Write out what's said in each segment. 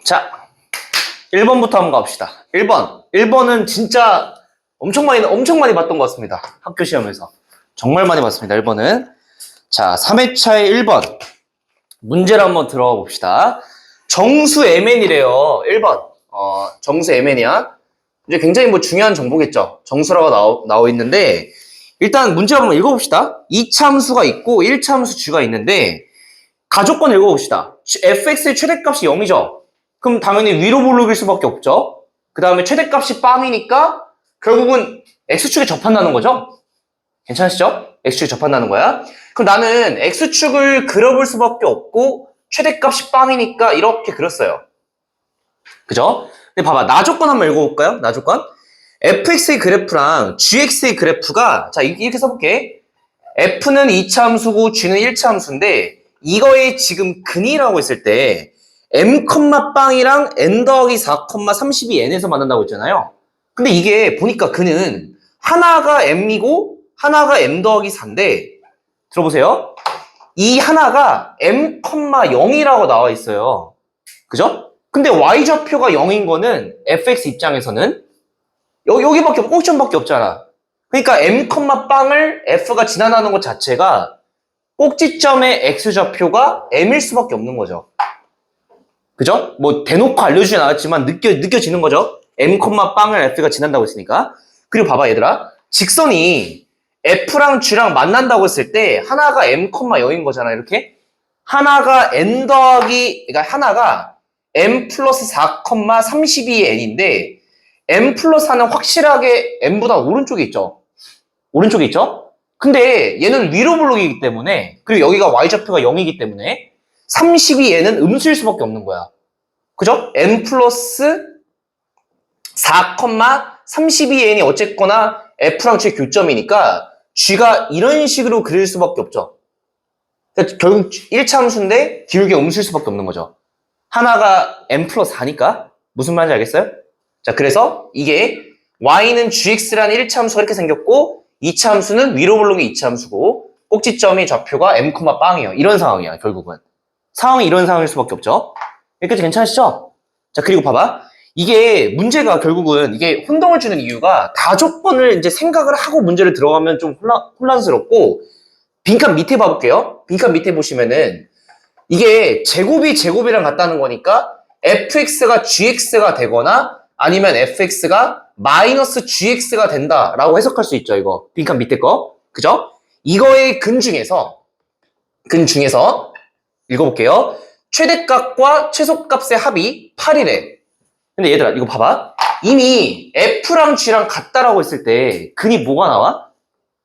자, 1번부터 한번 가봅시다. 1번. 1번은 진짜 엄청 많이 봤던 것 같습니다. 학교 시험에서. 정말 많이 봤습니다. 1번은. 자, 3회차의 1번. 문제를 한번 들어가 봅시다. 정수 MN이래요. 1번. 정수 MN이야. 이제 굉장히 중요한 정보겠죠. 정수라고 나와 있는데, 일단 문제 한번 읽어봅시다. 2차함수가 있고 1차함수 G가 있는데, 가조건 읽어봅시다. fx의 최대값이 0이죠. 그럼 당연히 위로 볼록일 수밖에 없죠. 그 다음에 최대값이 빵이니까 결국은 x축에 접한다는 거죠. 괜찮으시죠? x축에 접한다는 거야. 그럼 나는 x축을 그려볼 수밖에 없고 최대값이 빵이니까 이렇게 그렸어요. 그죠? 근데 봐봐. 나조건 한번 읽어볼까요? 나조건. fx의 그래프랑 gx의 그래프가, 자, 이렇게 써볼게. f는 2차 함수고 g는 1차 함수인데 이거의 지금 근이라고 했을 때 m, 빵이랑 n 더하기 4, 32n에서 만난다고 했잖아요. 근데 이게 보니까 근은 하나가 m이고 하나가 m 더하기 4인데, 들어보세요. 이 하나가 m, 0이라고 나와 있어요. 그죠? 근데 y좌표가 0인 거는 fx 입장에서는 여기밖에 없고 꼭지점밖에 없잖아. 그러니까 m, 빵을 f가 지나가는 것 자체가 꼭지점의 x좌표가 m일 수밖에 없는 거죠. 그죠? 뭐 대놓고 알려주진 않았지만 느껴지는 거죠. m, 빵을 f가 지난다고 했으니까. 그리고 봐봐 얘들아. 직선이 f랑 g랑 만난다고 했을 때 하나가 m, 0인 거잖아. 이렇게. 하나가 n 더하기, 그러니까 하나가 m 플러스 4, 32n인데 m 플러스 4는 확실하게 m보다 오른쪽에 있죠. 오른쪽에 있죠? 근데 얘는 위로 볼록이기 때문에, 그리고 여기가 y좌표가 0이기 때문에 32n은 음수일 수밖에 없는 거야. 그죠? n 플러스 4, 32n이 어쨌거나 f랑 g의 교점이니까 g가 이런 식으로 그릴 수밖에 없죠. 그러니까 결국 1차 함수인데 기울기가 음수일 수밖에 없는 거죠. 하나가 n 플러스 4니까 무슨 말인지 알겠어요? 자, 그래서 이게 y는 gx라는 1차 함수가 이렇게 생겼고 2차 함수는 위로 볼록이 2차 함수고 꼭지점이 좌표가 m, 빵이에요. 이런 상황이야, 결국은. 상황이 이런 상황일 수밖에 없죠. 여기까지 괜찮으시죠? 자, 그리고 봐봐. 이게 문제가 결국은 이게 혼동을 주는 이유가 다조건을 이제 생각을 하고 문제를 들어가면 좀 혼란스럽고, 빈칸 밑에 봐볼게요. 빈칸 밑에 보시면은 이게 제곱이 제곱이랑 같다는 거니까 fx가 gx가 되거나 아니면 fx가 마이너스 gx가 된다라고 해석할 수 있죠. 이거 빈칸 밑에 거. 그죠? 이거의 근 중에서 읽어볼게요. 최대값과 최소값의 합이 8이래. 근데 얘들아 이거 봐봐. 이미 f랑 g랑 같다라고 했을 때 근이 뭐가 나와?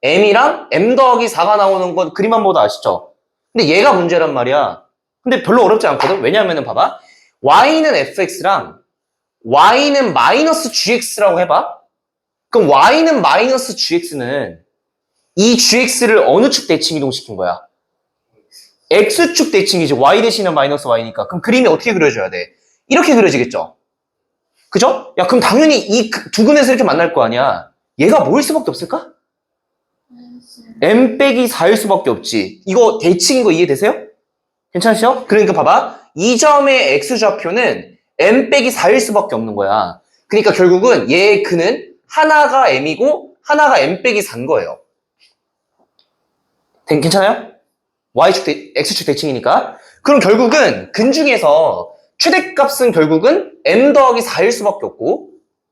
m이랑 m 더하기 4가 나오는 건 그림만 보다 아시죠? 근데 얘가 문제란 말이야. 근데 별로 어렵지 않거든? 왜냐하면 봐봐. y는 fx랑 y는 마이너스 gx라고 해봐. 그럼 y는 마이너스 gx는 이 gx를 어느 축 대칭 이동시킨 거야? x축 대칭이지. y 대신에 마이너스 y니까. 그럼 그림이 어떻게 그려져야 돼? 이렇게 그려지겠죠? 그죠? 야, 그럼 당연히 이 두 근에서 이렇게 만날 거 아니야. 얘가 뭐일 수밖에 없을까? m 빼기 4일 수밖에 없지. 이거 대칭인 거 이해되세요? 괜찮으시죠? 그러니까 봐봐. 이 점의 x좌표는 m 빼기 4일 수밖에 없는 거야. 그러니까 결국은 얘의 근은 하나가 m이고 하나가 m 빼기 4인 거예요. 괜찮아요? x축 대칭이니까. 그럼 결국은 근 중에서 최대값은 결국은 m 더하기 4일 수밖에 없고,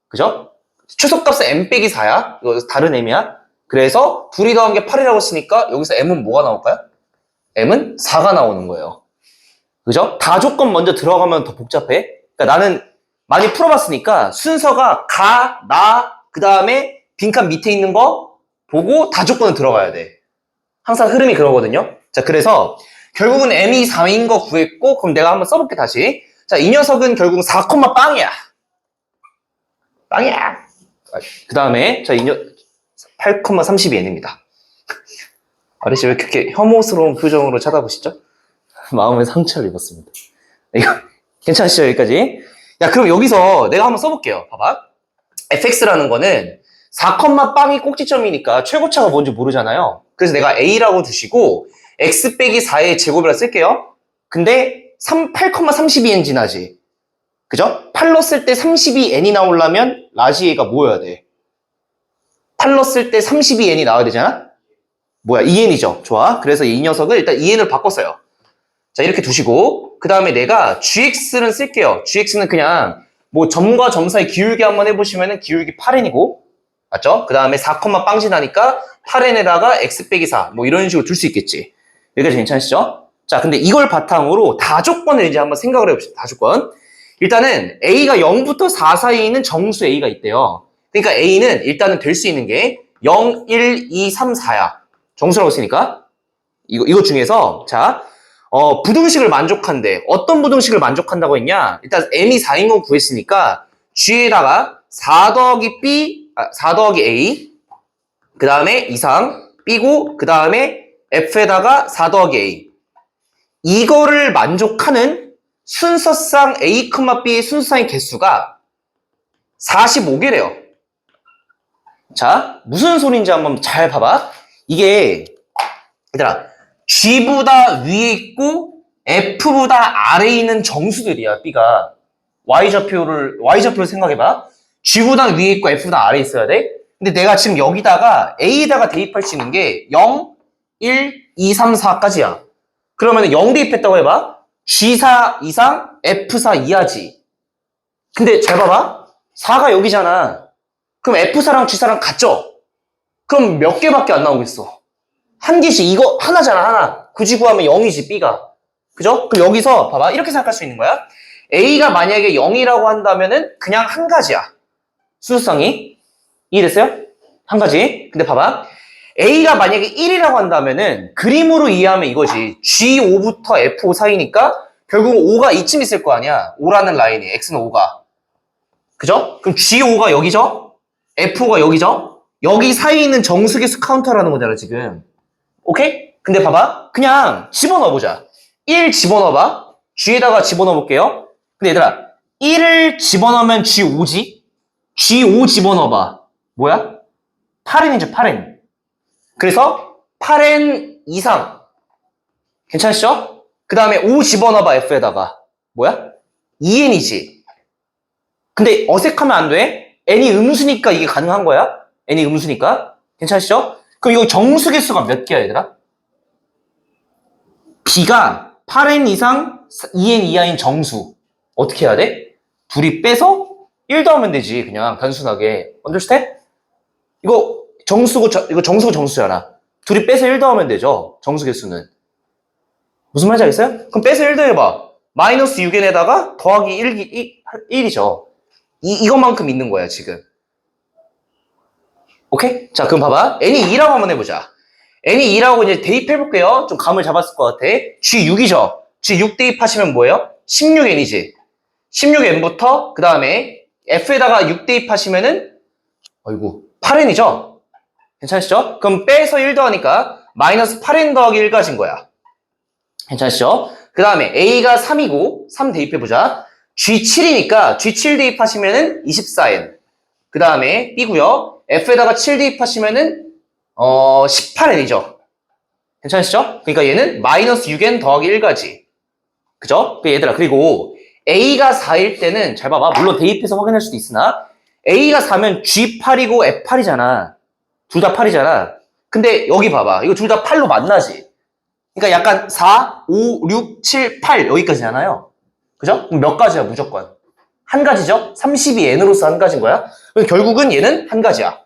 그죠? 최소값은 m 빼기 4야. 이거 다른 m이야. 그래서 둘이 더한 게 8이라고 했으니까 여기서 m은 뭐가 나올까요? m은 4가 나오는 거예요. 그죠? 다조건 먼저 들어가면 더 복잡해. 그러니까 나는 많이 풀어봤으니까 순서가 가, 나, 그 다음에 빈칸 밑에 있는 거 보고 다조건을 들어가야 돼. 항상 흐름이 그러거든요. 자, 그래서 결국은 m이 4인 거 구했고, 그럼 내가 한번 써볼게, 다시. 자, 이 녀석은 결국은 4, 빵이야. 빵이야. 그 다음에, 자, 8, 32n입니다. 아저씨 왜 그렇게 혐오스러운 표정으로 쳐다보시죠? 마음에 상처를 입었습니다. 이거 괜찮으시죠? 여기까지? 야, 그럼 여기서 내가 한번 써볼게요. 봐봐. fx라는 거는 4, 빵이 꼭지점이니까 최고차가 뭔지 모르잖아요. 그래서 내가 a라고 두시고 x 빼기 4의 제곱이라 쓸게요. 근데 8, 32n 지나지. 그죠? 8 넣었을 때 32n이 나오려면 라지 A가 뭐여야 돼? 8 넣었을 때 32n이 나와야 되잖아? 뭐야? 2n이죠. 좋아. 그래서 이 녀석을 일단 2n을 바꿨어요. 자, 이렇게 두시고 그 다음에 내가 gx는 쓸게요. gx는 그냥 뭐 점과 점 사이 기울기 한번 해보시면은 기울기 8n이고 맞죠? 그 다음에 4, 빵 지나니까 8n에다가 x 빼기 4 뭐 이런 식으로 둘 수 있겠지. 여기까지 괜찮으시죠? 자, 근데 이걸 바탕으로 다조건을 이제 한번 생각을 해봅시다. 다조건. 일단은 a가 0부터 4 사이에 있는 정수 a가 있대요. 그러니까 a는 일단은 될 수 있는 게 0, 1, 2, 3, 4야. 정수라고 했으니까 이거 중에서 자 부등식을 만족한대. 어떤 부등식을 만족한다고 했냐? 일단 m이 4인 건 구했으니까 g에다가 4 더하기 b, 4 더하기 a 그 다음에 이상 b고 그 다음에 f에다가 4 더하기 a 이거를 만족하는 순서상 a, b의 순서상의 개수가 45개래요. 자, 무슨 소리인지 한번 잘 봐봐. 이게 얘들아 G보다 위에 있고 F보다 아래에 있는 정수들이야. B가 Y좌표를 생각해봐. G보다 위에 있고 F보다 아래에 있어야 돼. 근데 내가 지금 여기다가 A에다가 대입할 수 있는 게 0, 1, 2, 3, 4까지야. 그러면 0 대입했다고 해봐. G4 이상 F4 이하지. 근데 잘 봐봐. 4가 여기잖아. 그럼 F4랑 G4랑 같죠? 그럼 몇 개밖에 안 나오겠어? 한 개씩. 이거 하나잖아, 하나. 굳이 구하면 0이지, B가. 그죠? 그럼 여기서 봐봐. 이렇게 생각할 수 있는 거야. A가 만약에 0이라고 한다면은 그냥 한 가지야. 수수성이. 이해됐어요? 한 가지. 근데 봐봐. A가 만약에 1이라고 한다면은 그림으로 이해하면 이거지. G5부터 F5 사이니까 결국 5가 이쯤 있을 거 아니야. 5라는 라인이. X는 5가. 그죠? 그럼 G5가 여기죠? F5가 여기죠? 여기 사이에 있는 정수계수 카운터라는 거잖아, 지금. 오케이? 근데 봐봐. 그냥 집어넣어보자. 1 집어넣어봐. G에다가 집어넣어볼게요. 근데 얘들아, 1을 집어넣으면 G5지? G5 집어넣어봐. 뭐야? 8n이죠, 8n. 그래서 8n 이상. 괜찮으시죠? 그 다음에 5 집어넣어봐, F에다가. 뭐야? 2n이지. 근데 어색하면 안 돼. n이 음수니까 이게 가능한 거야. n이 음수니까. 괜찮으시죠? 그럼 이거 정수 개수가 몇 개야, 얘들아? B가 8n 이상 2n 이하인 정수. 어떻게 해야 돼? 둘이 빼서 1 더하면 되지, 그냥 단순하게. understand? 이거 정수고 정수잖아. 둘이 빼서 1 더하면 되죠, 정수 개수는. 무슨 말인지 알겠어요? 그럼 빼서 1 더해봐. 마이너스 6n에다가 더하기 1이죠. 이것만큼 있는 거야, 지금. 오케이? 자, 그럼 봐봐. n이 2라고 한번 해보자. n이 2라고 이제 대입해볼게요. 좀 감을 잡았을 것 같아. G6이죠? G6 대입하시면 뭐예요? 16n이지. 16n부터, 그 다음에 F에다가 6 대입하시면은, 어이구, 8n이죠? 괜찮으시죠? 그럼 빼서 1 더하니까 마이너스 8n 더하기 1까지인 거야. 괜찮으시죠? 그 다음에 A가 3이고, 3 대입해보자. G7이니까 G7 대입하시면은 24n. 그 다음에 B고요. F에다가 7 대입하시면은 18n이죠. 괜찮으시죠? 그러니까 얘는 마이너스 6n 더하기 1까지. 그죠? 얘들아, 그리고 A가 4일 때는 잘 봐봐. 물론 대입해서 확인할 수도 있으나 A가 4면 G8이고 F8이잖아. 둘 다 8이잖아. 근데 여기 봐봐. 이거 둘 다 8로 만나지. 그러니까 약간 4, 5, 6, 7, 8 여기까지잖아요. 그죠? 그럼 몇 가지야, 무조건? 한 가지죠? 32n으로서 한 가지인 거야. 결국은 얘는 한 가지야.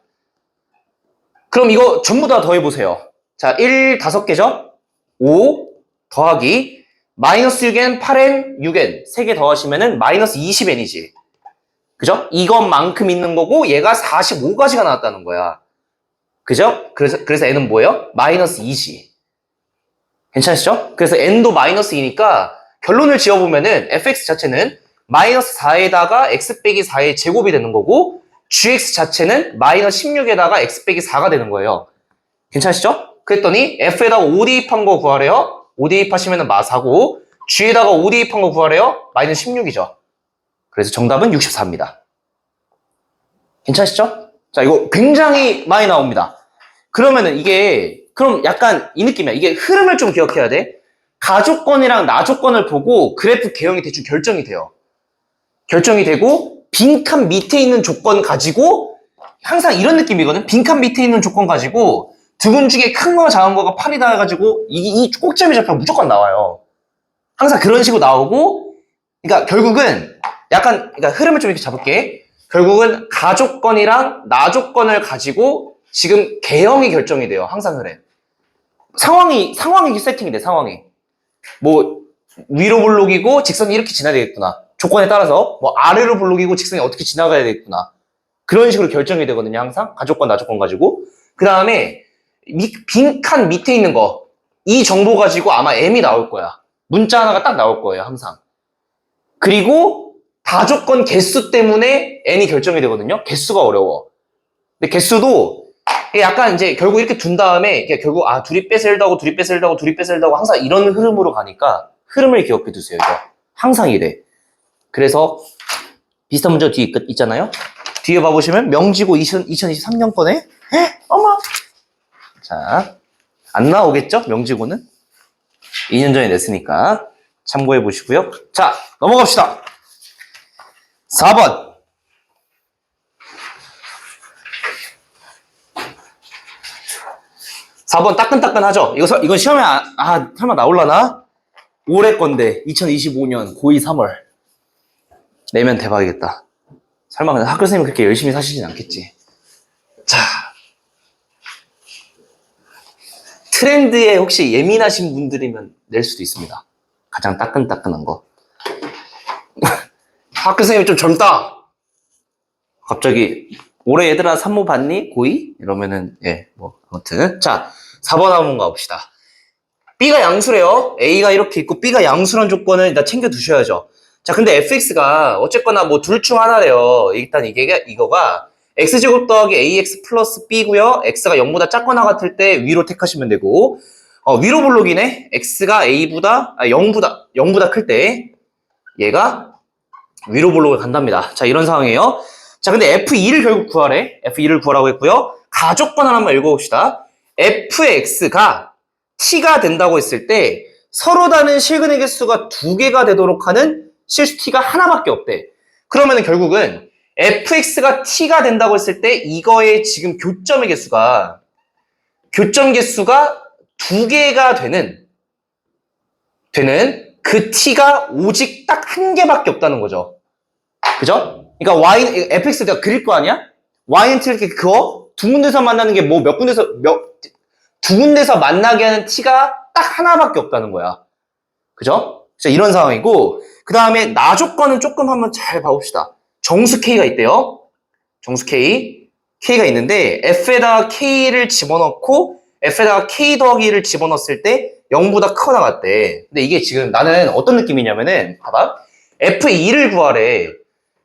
그럼 이거 전부 다 더해보세요. 자, 1 5개죠? 5 더하기 마이너스 6n, 8n, 6n 3개 더하시면은 마이너스 20n이지. 그죠? 이것만큼 있는 거고 얘가 45가지가 나왔다는 거야. 그죠? 그래서 n은 뭐예요? 마이너스 2지. 괜찮으시죠? 그래서 n도 마이너스 2니까 결론을 지어보면은 fx 자체는 마이너스 4에다가 x 빼기 4의 제곱이 되는 거고 gx 자체는 마이너스 16에다가 x 빼기 4가 되는 거예요. 괜찮으시죠? 그랬더니 f에다가 5 대입한 거 구하래요. 5 대입하시면 마4고 g에다가 5 대입한 거 구하래요. 마이너스 16이죠. 그래서 정답은 64입니다. 괜찮으시죠? 자, 이거 굉장히 많이 나옵니다. 그러면은 이게 그럼 약간 이 느낌이야. 이게 흐름을 좀 기억해야 돼. 가조건이랑 나조건을 보고 그래프 개형이 대충 결정이 돼요. 결정이 되고 빈칸 밑에 있는 조건 가지고 항상 이런 느낌이거든. 빈칸 밑에 있는 조건 가지고 두 분 중에 큰 거 작은 거가 8이다 해가지고 이 꼭점이 잡히면 무조건 나와요. 항상 그런 식으로 나오고, 그러니까 결국은 약간, 그러니까 흐름을 좀 이렇게 잡을게. 결국은 가조건이랑 나조건을 가지고 지금 개형이 결정이 돼요. 항상 그래. 상황이 세팅이 돼, 상황이. 뭐, 위로 볼록이고 직선이 이렇게 지나야 되겠구나. 조건에 따라서 뭐 아래로 볼록이고 직선이 어떻게 지나가야 되겠구나. 그런 식으로 결정이 되거든요. 항상 가조건, 나조건 가지고. 그 다음에 빈칸 밑에 있는 거, 이 정보 가지고 아마 M이 나올 거야. 문자 하나가 딱 나올 거예요. 항상. 그리고 다조건 개수 때문에 N이 결정이 되거든요. 개수가 어려워. 근데 개수도 약간 이제 결국 이렇게 둔 다음에 결국 둘이 뺏을다 하고 둘이 뺏을다 하고 둘이 뺏을다 하고 항상 이런 흐름으로 가니까 흐름을 기억해 두세요. 이거. 항상 이래. 그래서 비슷한 문제가 뒤에 있잖아요. 뒤에 봐보시면 명지고 2023년 거네. 어머. 자, 안 나오겠죠? 명지고는 2년 전에 냈으니까 참고해 보시고요. 자, 넘어갑시다. 4번. 4번 따끈따끈하죠? 이건 시험에 설마 나올라나? 올해 건데 2025년 고2 3월 내면 대박이겠다. 설마 그냥 학교 선생님이 그렇게 열심히 사시진 않겠지. 자, 트렌드에 혹시 예민하신 분들이면 낼 수도 있습니다. 가장 따끈따끈한 거. 학교 선생님이 좀 젊다. 갑자기 올해 얘들아 산모 봤니? 고2? 이러면은 아무튼 자, 4번 한번 가봅시다. B가 양수래요. A가 이렇게 있고 B가 양수란 조건을 일단 챙겨 두셔야죠. 자, 근데 fx가 어쨌거나 뭐 둘 중 하나래요. 일단 이거가 x제곱 더하기 ax 플러스 b고요. x가 0보다 작거나 같을 때 위로 택하시면 되고, 위로 볼록이네. x가 0보다 클 때 얘가 위로 볼록을 간답니다. 자, 이런 상황이에요. 자, 근데 f2를 결국 구하래. f2를 구하라고 했고요. 가조건을 한번 읽어봅시다. fx가 t가 된다고 했을 때 서로 다른 실근의 개수가 2개가 되도록 하는 실수 t가 하나밖에 없대. 그러면은 결국은 fx가 t가 된다고 했을 때 이거의 지금 교점 개수가 2개가 되는 그 t가 오직 딱 한 개밖에 없다는 거죠. 그죠? 그러니까 fx 내가 그릴 거 아니야? y는 t 이렇게 그어? 두 군데서 만나는 게 뭐 두 군데서 만나게 하는 t가 딱 하나밖에 없다는 거야. 그죠? 자, 이런 상황이고, 그 다음에 나 조건은 조금 한번 잘 봐봅시다. 정수 k가 있대요. 정수 k가 있는데 f에다가 k를 집어넣고 f에다가 k 더하기 1을 집어넣었을 때 0보다 커 나갔대. 근데 이게 지금 나는 어떤 느낌이냐면은 봐봐. f2를 구하래.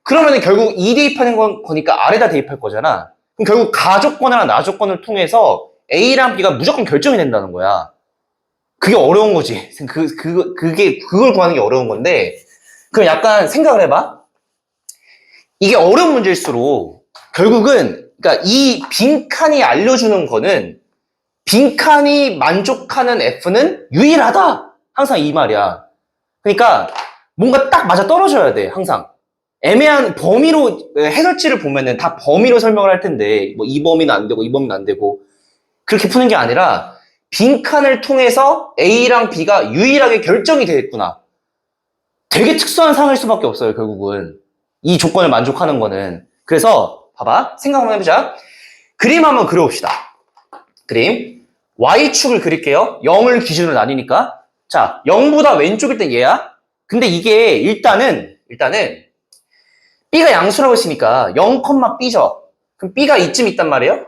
그러면은 결국 2 대입하는 거니까 아래다 대입할 거잖아. 그럼 결국 가조건이나 나조건을 통해서 A랑 B가 무조건 결정이 된다는 거야. 그게 어려운 거지. 그걸 구하는 게 어려운 건데, 그럼 약간 생각을 해봐. 이게 어려운 문제일수록 결국은, 그러니까 이 빈칸이 알려주는 거는 빈칸이 만족하는 F는 유일하다. 항상 이 말이야. 그러니까 뭔가 딱 맞아 떨어져야 돼. 항상. 애매한 범위로 해설지를 보면은 다 범위로 설명을 할 텐데 뭐 이 범위는 안 되고 이 범위는 안 되고 그렇게 푸는 게 아니라 빈칸을 통해서 A랑 B가 유일하게 결정이 되겠구나. 되게 특수한 상황일 수밖에 없어요. 결국은 이 조건을 만족하는 거는. 그래서 봐봐, 생각 한번 해보자. 그림 한번 그려봅시다. 그림 Y축을 그릴게요. 0을 기준으로 나뉘니까. 자, 0보다 왼쪽일 땐 얘야. 근데 이게 일단은 B가 양수라고 했으니까 0,B죠. 그럼 B가 이쯤 있단 말이에요.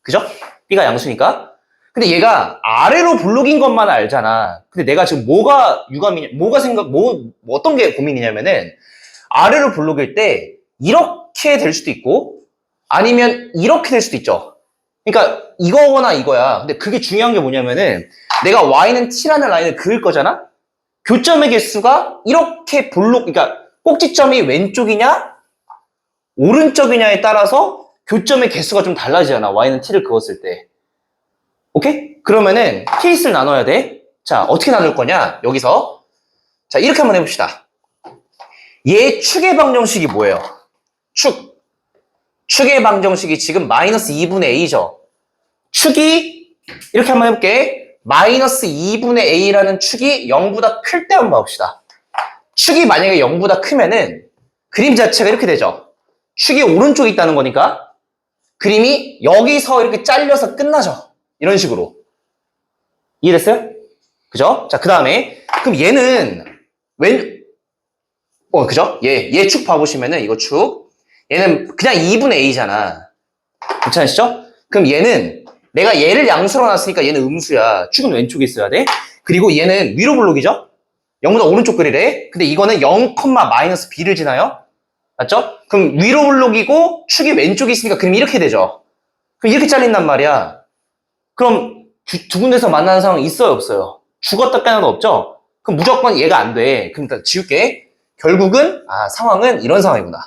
그죠? B가 양수니까. 근데 얘가 아래로 볼록인 것만 알잖아. 근데 내가 지금 뭐가 유감이냐, 어떤 게 고민이냐면은 아래로 볼록일 때 이렇게 될 수도 있고 아니면 이렇게 될 수도 있죠. 그러니까 이거거나 이거야. 근데 그게 중요한 게 뭐냐면은 내가 Y는 T라는 라인을 그을 거잖아? 교점의 개수가 이렇게 그러니까 꼭지점이 왼쪽이냐 오른쪽이냐에 따라서 교점의 개수가 좀 달라지잖아. Y는 T를 그었을 때. 오케이? 그러면은 케이스를 나눠야 돼. 자, 어떻게 나눌 거냐? 여기서. 자, 이렇게 한번 해봅시다. 얘 축의 방정식이 뭐예요? 축의 방정식이 지금 마이너스 2분의 a죠. 축이 이렇게 한번 해볼게. 마이너스 2분의 a라는 축이 0보다 클 때 한번 봅시다. 축이 만약에 0보다 크면은 그림 자체가 이렇게 되죠. 축이 오른쪽에 있다는 거니까 그림이 여기서 이렇게 잘려서 끝나죠. 이런 식으로. 이해됐어요? 그죠? 자, 그 다음에 그럼 얘는 그죠? 얘 축 봐보시면은 이거 축 얘는 그냥 2분의 a잖아. 괜찮으시죠? 그럼 얘는 내가 얘를 양수로 놨으니까 얘는 음수야. 축은 왼쪽에 있어야 돼. 그리고 얘는 위로 블록이죠? 0보다 오른쪽 그리래. 근데 이거는 0, 마이너스 b를 지나요. 맞죠? 그럼 위로 블록이고 축이 왼쪽에 있으니까 그림이 이렇게 되죠. 그럼 이렇게 잘린단 말이야. 그럼 두 군데서 만나는 상황이 있어요, 없어요? 죽었다 깨나도 없죠? 그럼 무조건 얘가 안 돼. 그럼 일단 지울게. 결국은 상황은 이런 상황이구나.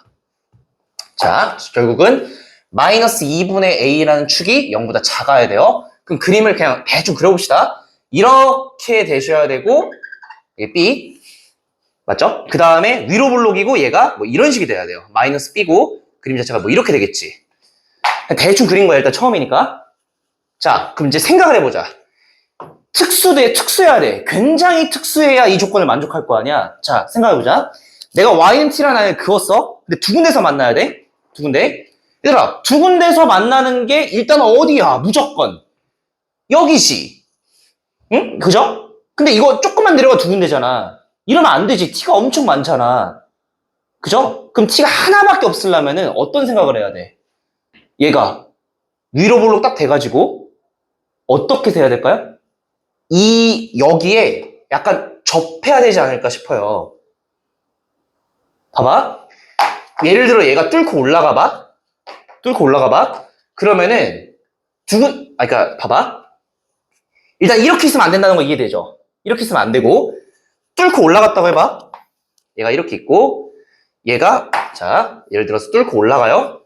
자, 결국은 마이너스 2분의 a라는 축이 0보다 작아야 돼요. 그럼 그림을 그냥 대충 그려봅시다. 이렇게 되셔야 되고 이게 b 맞죠? 그 다음에 위로 블록이고 얘가 뭐 이런 식이 돼야 돼요. 마이너스 b고 그림 자체가 뭐 이렇게 되겠지. 대충 그린 거야 일단 처음이니까. 자, 그럼 이제 생각을 해보자. 특수해야 돼. 굉장히 특수해야 이 조건을 만족할 거 아니야. 자, 생각해보자. 내가 y는 t라는 라인을 그었어. 근데 두 군데서 만나야 돼. 두 군데. 얘들아, 두 군데서 만나는 게 일단 어디야? 무조건. 여기지. 응? 그죠? 근데 이거 조금만 내려가 두 군데잖아. 이러면 안 되지. t가 엄청 많잖아. 그죠? 그럼 t가 하나밖에 없으려면은 어떤 생각을 해야 돼? 얘가 위로 블록 딱 돼가지고 어떻게 돼야 될까요? 여기에 약간 접해야 되지 않을까 싶어요. 봐봐. 예를 들어 얘가 뚫고 올라가 봐. 그러면은 그러니까 봐봐. 일단 이렇게 있으면 안 된다는 거 이해되죠? 이렇게 있으면 안 되고 뚫고 올라갔다고 해봐. 얘가 이렇게 있고 얘가 자 예를 들어서 뚫고 올라가요.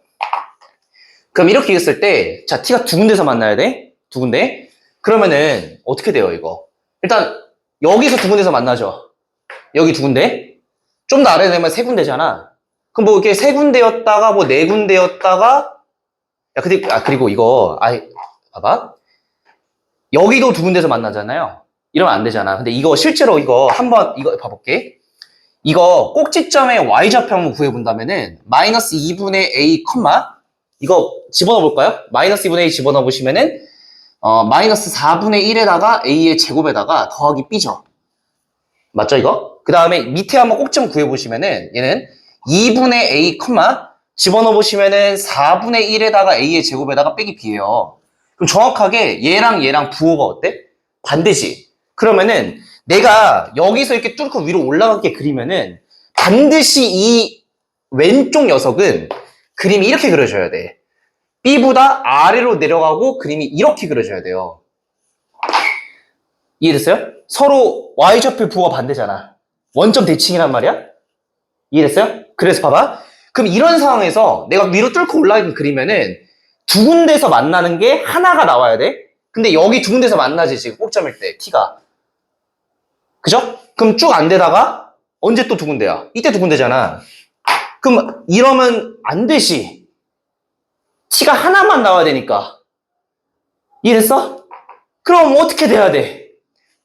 그럼 이렇게 있을 때 자 t가 두 군데서 만나야 돼. 두 군데. 그러면은 어떻게 돼요 이거? 일단 여기서 두 군데서 만나죠. 여기 두 군데. 좀 더 아래로 내면 세 군데잖아. 그럼 뭐 이렇게 세 군데였다가 뭐 네 군데였다가 그리고 이거 봐봐. 여기도 두 군데서 만나잖아요. 이러면 안 되잖아. 근데 이거 실제로 이거 봐볼게. 이거 꼭지점의 y좌표 한번 구해본다면은 마이너스 2분의 a, 이거 집어넣어 볼까요? 마이너스 2분의 a 집어넣어 보시면은 마이너스 4분의 1에다가 a의 제곱에다가 더하기 b죠. 맞죠 이거? 그 다음에 밑에 한번 꼭지점 구해보시면은 얘는 2분의 a, 집어넣어 보시면은 4분의 1에다가 a의 제곱에다가 빼기 b예요. 그럼 정확하게 얘랑 부호가 어때? 반대지. 그러면은 내가 여기서 이렇게 뚫고 위로 올라가게 그리면은 반드시 이 왼쪽 녀석은 그림이 이렇게 그려져야 돼. B보다 아래로 내려가고 그림이 이렇게 그려져야 돼요. 이해됐어요? 서로 Y좌표 부호가 반대잖아. 원점 대칭이란 말이야? 이해됐어요? 그래서 봐봐. 그럼 이런 상황에서 내가 위로 뚫고 올라가게 그리면은 두 군데서 만나는 게 하나가 나와야 돼. 근데 여기 두 군데서 만나지 지금 꼭점일 때 t가. 그죠? 그럼 쭉 안 되다가 언제 또 두 군데야? 이때 두 군데잖아. 그럼 이러면 안 되지. t가 하나만 나와야 되니까. 이해됐어? 그럼 어떻게 돼야 돼?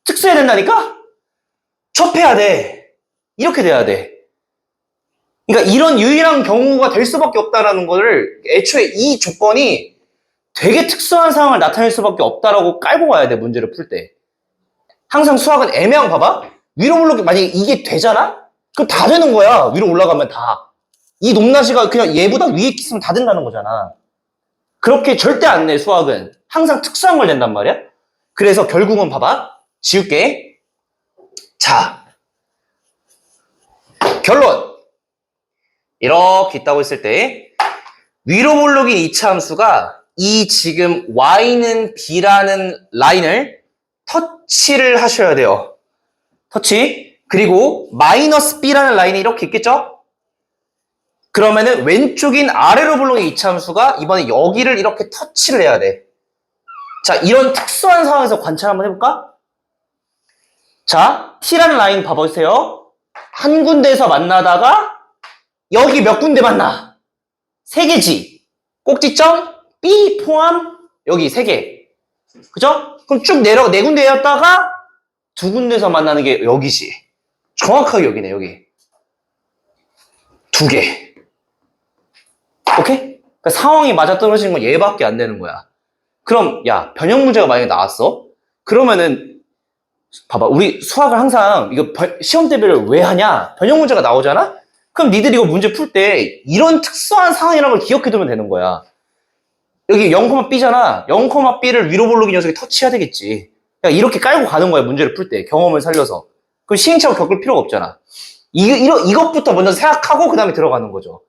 특수해야 된다니까? 접해야 돼. 이렇게 돼야 돼. 그러니까 이런 유일한 경우가 될 수밖에 없다라는 거를 애초에 이 조건이 되게 특수한 상황을 나타낼 수밖에 없다라고 깔고 가야 돼, 문제를 풀 때. 항상 수학은 애매한 봐봐. 위로 블록이 만약에 이게 되잖아? 그럼 다 되는 거야. 위로 올라가면 다. 이 높낮이가 그냥 얘보다 위에 있으면 다 된다는 거잖아. 그렇게 절대 안 내, 수학은. 항상 특수한 걸 낸단 말이야. 그래서 결국은 봐봐. 지울게. 자. 결론. 이렇게 있다고 했을 때 위로 블록인 이차 함수가 이 지금 y는 b라는 라인을 터치를 하셔야 돼요. 터치. 그리고 마이너스 b라는 라인이 이렇게 있겠죠? 그러면은 왼쪽인 아래로 블록인 이차 함수가 이번에 여기를 이렇게 터치를 해야 돼. 자, 이런 특수한 상황에서 관찰 한번 해볼까? 자, t라는 라인 봐보세요. 한 군데에서 만나다가 여기 몇 군데 만나? 3개지. 꼭지점 B 포함 여기 3개. 그죠? 그럼 쭉 내려가 4군데였다가 2군데에서 만나는 게 여기지. 정확하게 여기네, 여기. 2개. 오케이? 그러니까 상황이 맞아떨어지는 건 얘밖에 안 되는 거야. 그럼 야, 변형 문제가 만약에 나왔어? 그러면은 봐봐, 우리 수학을 항상 이거 시험 대비를 왜 하냐? 변형 문제가 나오잖아? 그럼 니들이 이거 문제 풀 때 이런 특수한 상황이라는 걸 기억해두면 되는 거야. 여기 0,B잖아. 0,B를 위로 볼록이 녀석이 터치해야 되겠지. 그러니까 이렇게 깔고 가는 거야, 문제를 풀 때. 경험을 살려서. 그럼 시행착오 겪을 필요가 없잖아. 이것부터 먼저 생각하고 그 다음에 들어가는 거죠.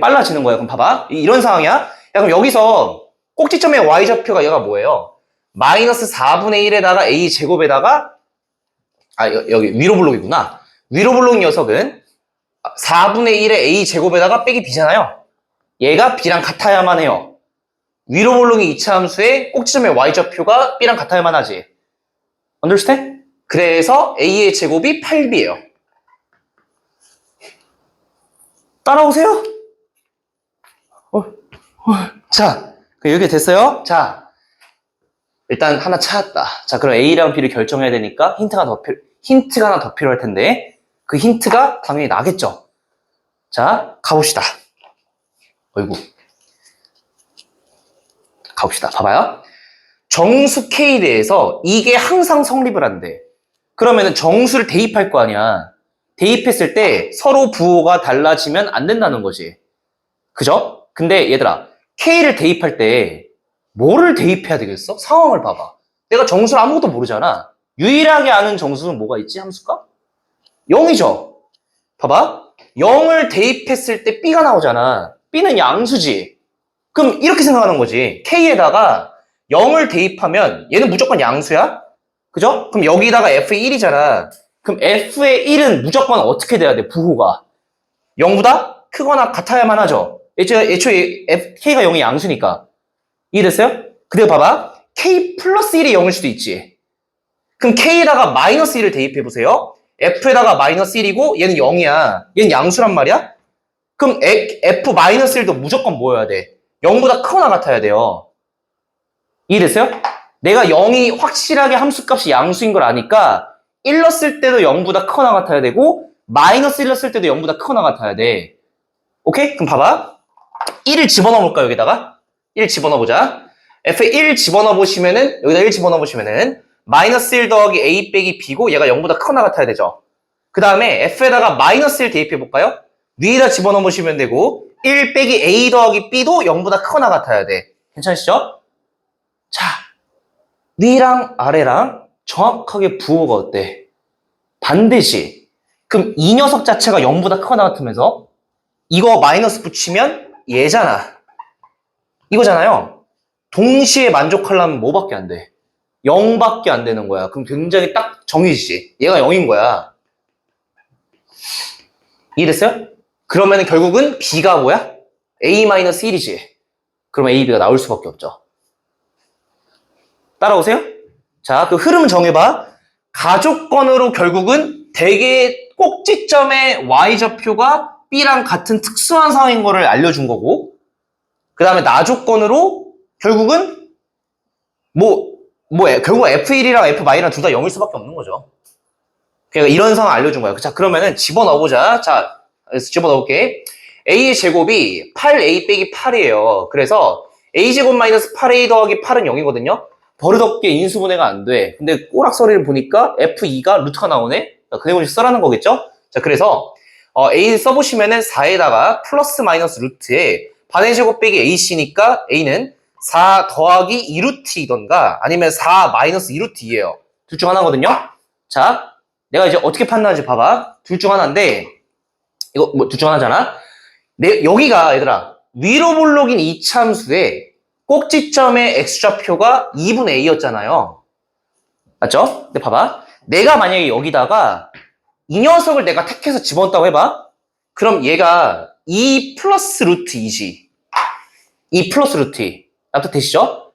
빨라지는 거야. 그럼 봐봐. 이런 상황이야. 야, 그럼 여기서 꼭지점의 y좌표가 얘가 뭐예요? 마이너스 4분의 1에다가 a제곱에다가 여기 위로 블록이구나. 위로 블록 녀석은 4분의 1에 a제곱에다가 빼기 b잖아요. 얘가 b랑 같아야만 해요. 위로 블록이 이차함수에 꼭지점의 y좌표가 b랑 같아야만 하지. understand? 그래서 a의 제곱이 8b예요. 따라오세요. 자, 여기 됐어요? 자, 일단 하나 찾았다. 자, 그럼 A랑 B를 결정해야 되니까 힌트가 하나 더 필요할 텐데 그 힌트가 당연히 나겠죠. 자, 가봅시다. 어이구. 가봅시다. 봐봐요. 정수 K에 대해서 이게 항상 성립을 한대. 그러면은 정수를 대입할 거 아니야. 대입했을 때 서로 부호가 달라지면 안 된다는 거지. 그죠? 근데 얘들아, K를 대입할 때 뭐를 대입해야 되겠어? 상황을 봐봐. 내가 정수를 아무것도 모르잖아. 유일하게 아는 정수는 뭐가 있지? 함수가? 0이죠. 봐봐. 0을 대입했을 때 B가 나오잖아. B는 양수지. 그럼 이렇게 생각하는 거지. K에다가 0을 대입하면 얘는 무조건 양수야? 그죠? 그럼 여기다가 F의 1이잖아. 그럼 F의 1은 무조건 어떻게 돼야 돼? 부호가 0보다 크거나 같아야만 하죠. 애초에 K가 0이 양수니까. 이해됐어요? 그리고 봐봐. K 플러스 1이 0일 수도 있지. 그럼 K에다가 마이너스 1을 대입해보세요. F에다가 마이너스 1이고 얘는 0이야. 얘는 양수란 말이야? 그럼 F 마이너스 1도 무조건 뭐여야 돼? 0보다 크거나 같아야 돼요. 이해됐어요? 내가 0이 확실하게 함수값이 양수인 걸 아니까 1 넣었을 때도 0보다 크거나 같아야 되고 마이너스 1 넣었을 때도 0보다 크거나 같아야 돼. 오케이? 그럼 봐봐. 1을 집어넣어 볼까 여기다가? 1 집어넣어 보자. F에 1 집어넣어 보시면은 여기다 1 집어넣어 보시면은 마이너스 1 더하기 A 빼기 B고 얘가 0보다 크거나 같아야 되죠. 그 다음에 F에다가 마이너스 1 대입해 볼까요? 위에다 집어넣어 보시면 되고 1 빼기 A 더하기 B도 0보다 크거나 같아야 돼. 괜찮으시죠? 자, 위랑 아래랑 정확하게 부호가 어때? 반대지. 그럼 이 녀석 자체가 0보다 크거나 같으면서 이거 마이너스 붙이면 얘잖아. 이거잖아요. 동시에 만족하려면 뭐밖에 안 돼? 0밖에 안 되는 거야. 그럼 굉장히 딱 정의지. 얘가 0인 거야. 이해됐어요? 그러면 결국은 B가 뭐야? A-1이지. 그럼 A, B가 나올 수밖에 없죠. 따라오세요? 자, 그 흐름 정해봐. 가족건으로 결국은 대개 꼭지점의 Y좌표가 B랑 같은 특수한 상황인 거를 알려준 거고, 그 다음에 나조건으로 결국은 결국 F1이랑 F-랑 둘 다 0일 수밖에 없는 거죠. 그러니까 이런 상황 알려준 거야. 자, 그러면은 집어넣어보자. 자, 집어넣을게. A의 제곱이 8A 빼기 8이에요. 그래서 A제곱 마이너스 8A 더하기 8은 0이거든요. 버릇없게 인수분해가 안 돼. 근데 꼬락서리를 보니까 F2가 루트가 나오네? 그 내용을 써라는 거겠죠? 자, 그래서 A 써보시면은 4에다가 플러스 마이너스 루트에 반의 제곱 빼기 AC니까 A는 4 더하기 2루트이던가 아니면 4 마이너스 2루트이에요. 둘 중 하나거든요. 자, 내가 이제 어떻게 판단하는지 봐봐. 둘 중 하나인데 이거 둘 중 하나잖아. 여기가 얘들아 위로 볼록인 이차함수에 꼭지점의 x좌표가 2분의 a였잖아요. 맞죠? 근데 봐봐. 내가 만약에 여기다가 이 녀석을 내가 택해서 집어넣었다고 해봐. 그럼 얘가 2 플러스 루트 2지. 2 플러스 루트 2. 납득 되시죠?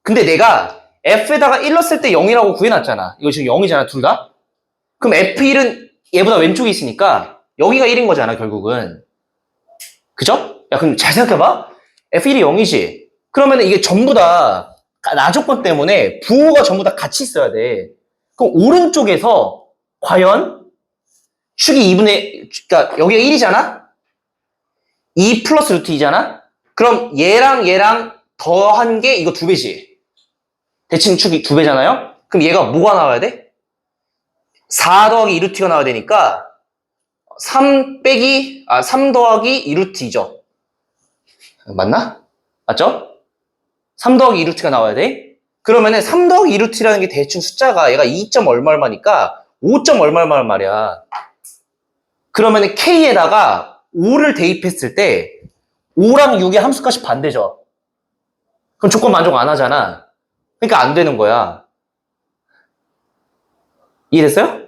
근데 내가 F에다가 1 넣었을 때 0이라고 구해놨잖아. 이거 지금 0이잖아, 둘 다. 그럼 F1은 얘보다 왼쪽에 있으니까 여기가 1인 거잖아, 결국은. 그죠? 야, 그럼 잘 생각해봐. F1이 0이지. 그러면 이게 전부 다 나조건 때문에 부호가 전부 다 같이 있어야 돼. 그럼 오른쪽에서 과연 축이 2분의, 그러니까 여기가 1이잖아? 2 플러스 루트 2잖아? 그럼 얘랑 더한 게 이거 2배지. 대칭 축이 2배잖아요? 그럼 얘가 뭐가 나와야 돼? 4 더하기 2루트가 나와야 되니까 3 더하기 2루트이죠. 맞나? 맞죠? 3 더하기 2루트가 나와야 돼. 그러면은 3 더하기 2루트라는 게 대충 숫자가 얘가 2. 얼마니까 5. 얼마란 말이야. 그러면은 K에다가 5를 대입했을 때 5랑 6의 함수값이 반대죠. 그럼 조건 만족 안 하잖아. 그러니까 안 되는 거야. 이해됐어요?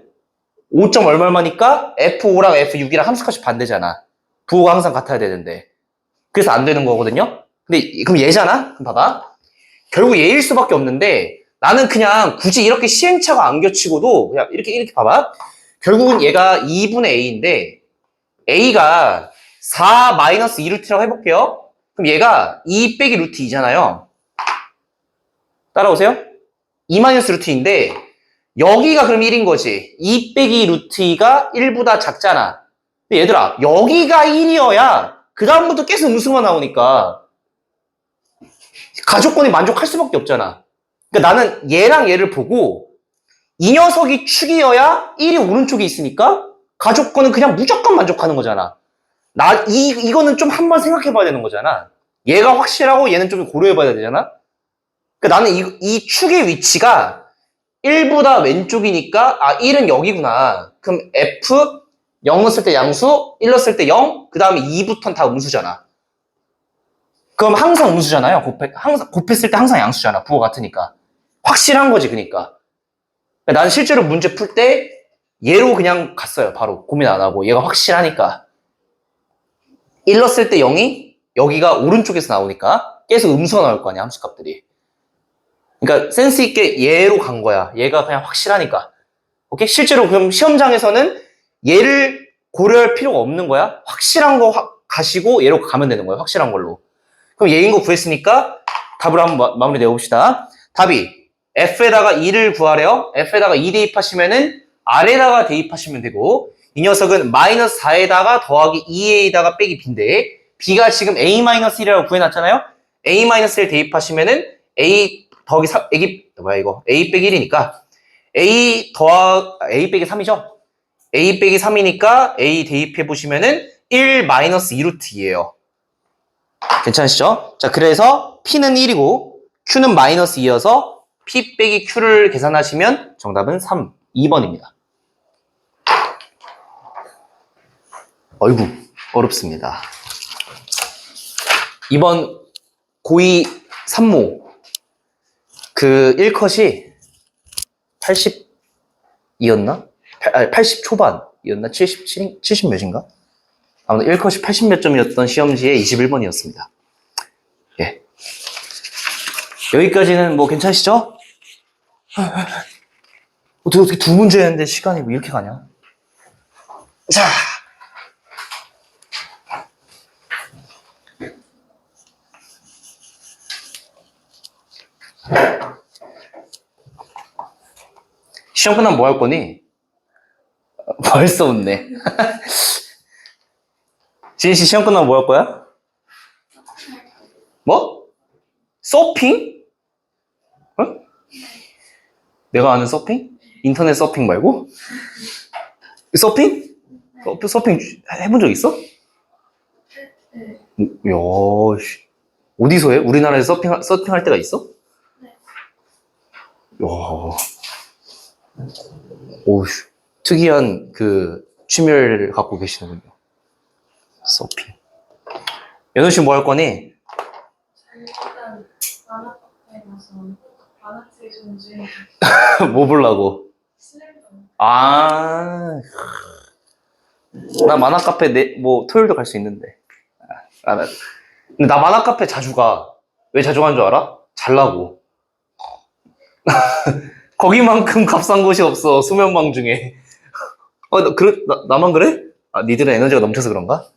5. 얼마니까 F5랑 F6이랑 함수값이 반대잖아. 부호가 항상 같아야 되는데. 그래서 안 되는 거거든요. 근데 그럼 얘잖아? 그럼 봐봐. 결국 얘일 수밖에 없는데 나는 그냥 굳이 이렇게 시행착오 안 겹치고도 그냥 이렇게 봐봐. 결국은 얘가 2분의 A인데 A가 4 마이너스 2루트라고 해볼게요. 그럼 얘가 2 빼기 루트 2잖아요. 따라오세요. 2 마이너스 루트 2인데 여기가 그럼 1인 거지. 2 빼기 루트 2가 1보다 작잖아. 근데 얘들아 여기가 1이어야 그 다음부터 계속 음수가 나오니까 가족권이 만족할 수밖에 없잖아. 그러니까 나는 얘랑 얘를 보고 이 녀석이 축이어야 1이 오른쪽에 있으니까 가족권은 그냥 무조건 만족하는 거잖아. 이거는 좀 한번 생각해 봐야 되는 거잖아. 얘가 확실하고 얘는 좀 고려해 봐야 되잖아. 그러니까 나는 이 축의 위치가 1보다 왼쪽이니까 1은 여기구나. 그럼 F 0 넣었을 때 양수, 1 넣었을 때 0, 그 다음에 2부터는 다 음수잖아. 그럼 항상 음수잖아요. 곱했을 때 항상 양수잖아. 부호 같으니까. 확실한 거지, 그러니까. 나는 실제로 문제 풀 때 얘로 그냥 갔어요. 바로 고민 안 하고. 얘가 확실하니까. 1 넣었을 때 0이 여기가 오른쪽에서 나오니까 계속 음수가 나올 거 아니야, 함수값들이. 그러니까 센스 있게 얘로 간 거야. 얘가 그냥 확실하니까. 오케이? 실제로 그럼 시험장에서는 얘를 고려할 필요가 없는 거야. 확실한 거 가시고 얘로 가면 되는 거야. 확실한 걸로. 그럼 얘인 거 구했으니까 답을 한번 마무리 내봅시다. 답이 F에다가 2를 구하래요. F에다가 2 대입하시면은 R에다가 대입하시면 되고 이 녀석은 마이너스 4에다가 더하기 2A에다가 빼기 B인데 B가 지금 A-1이라고 구해놨잖아요. A-1을 대입하시면은 A 더하기 3, A 빼기 1이니까 A 빼기 3이죠. A 빼기 3이니까 A 대입해보시면은 1 마이너스 2루트이에요. 괜찮으시죠? 자, 그래서 P는 1이고 Q는 마이너스 2여서 P 빼기 Q를 계산하시면 정답은 3, 2번입니다. 어이구, 어렵습니다. 이번 고2 산모 그 1컷이 80이었나? 80 초반이었나? 70 몇인가? 아무튼 1컷이 80 몇 점이었던 시험지에 21번이었습니다. 예. 여기까지는 뭐 괜찮으시죠? 어떻게 두 문제 했는데 시간이 왜 이렇게 가냐? 자. 시험 끝나면 뭐 할 거니? 벌써 웃네. 지인씨 시험 끝나면 뭐 할 거야? 뭐? 서핑? 어? 내가 아는 서핑? 인터넷 서핑 말고? 서핑? 서핑 해본 적 있어? 이야, 어디서 해? 우리나라에서 서핑할 때가 있어? 이야. 오, 특이한 그 취미를 갖고 계시는군요. 서핑. 연우 씨 뭐 할 거니? 일단 만화카페에 가서 만화책 좀 중에 뭐 보려고? 슬램덩크. 나 만화 카페 뭐 토요일도 갈 수 있는데. 근데 나 만화 카페 자주 가. 왜 자주 가는 줄 알아? 잘라고. 거기만큼 값싼 곳이 없어. 수면방 중에. 나만 그래? 아, 니들은 에너지가 넘쳐서 그런가?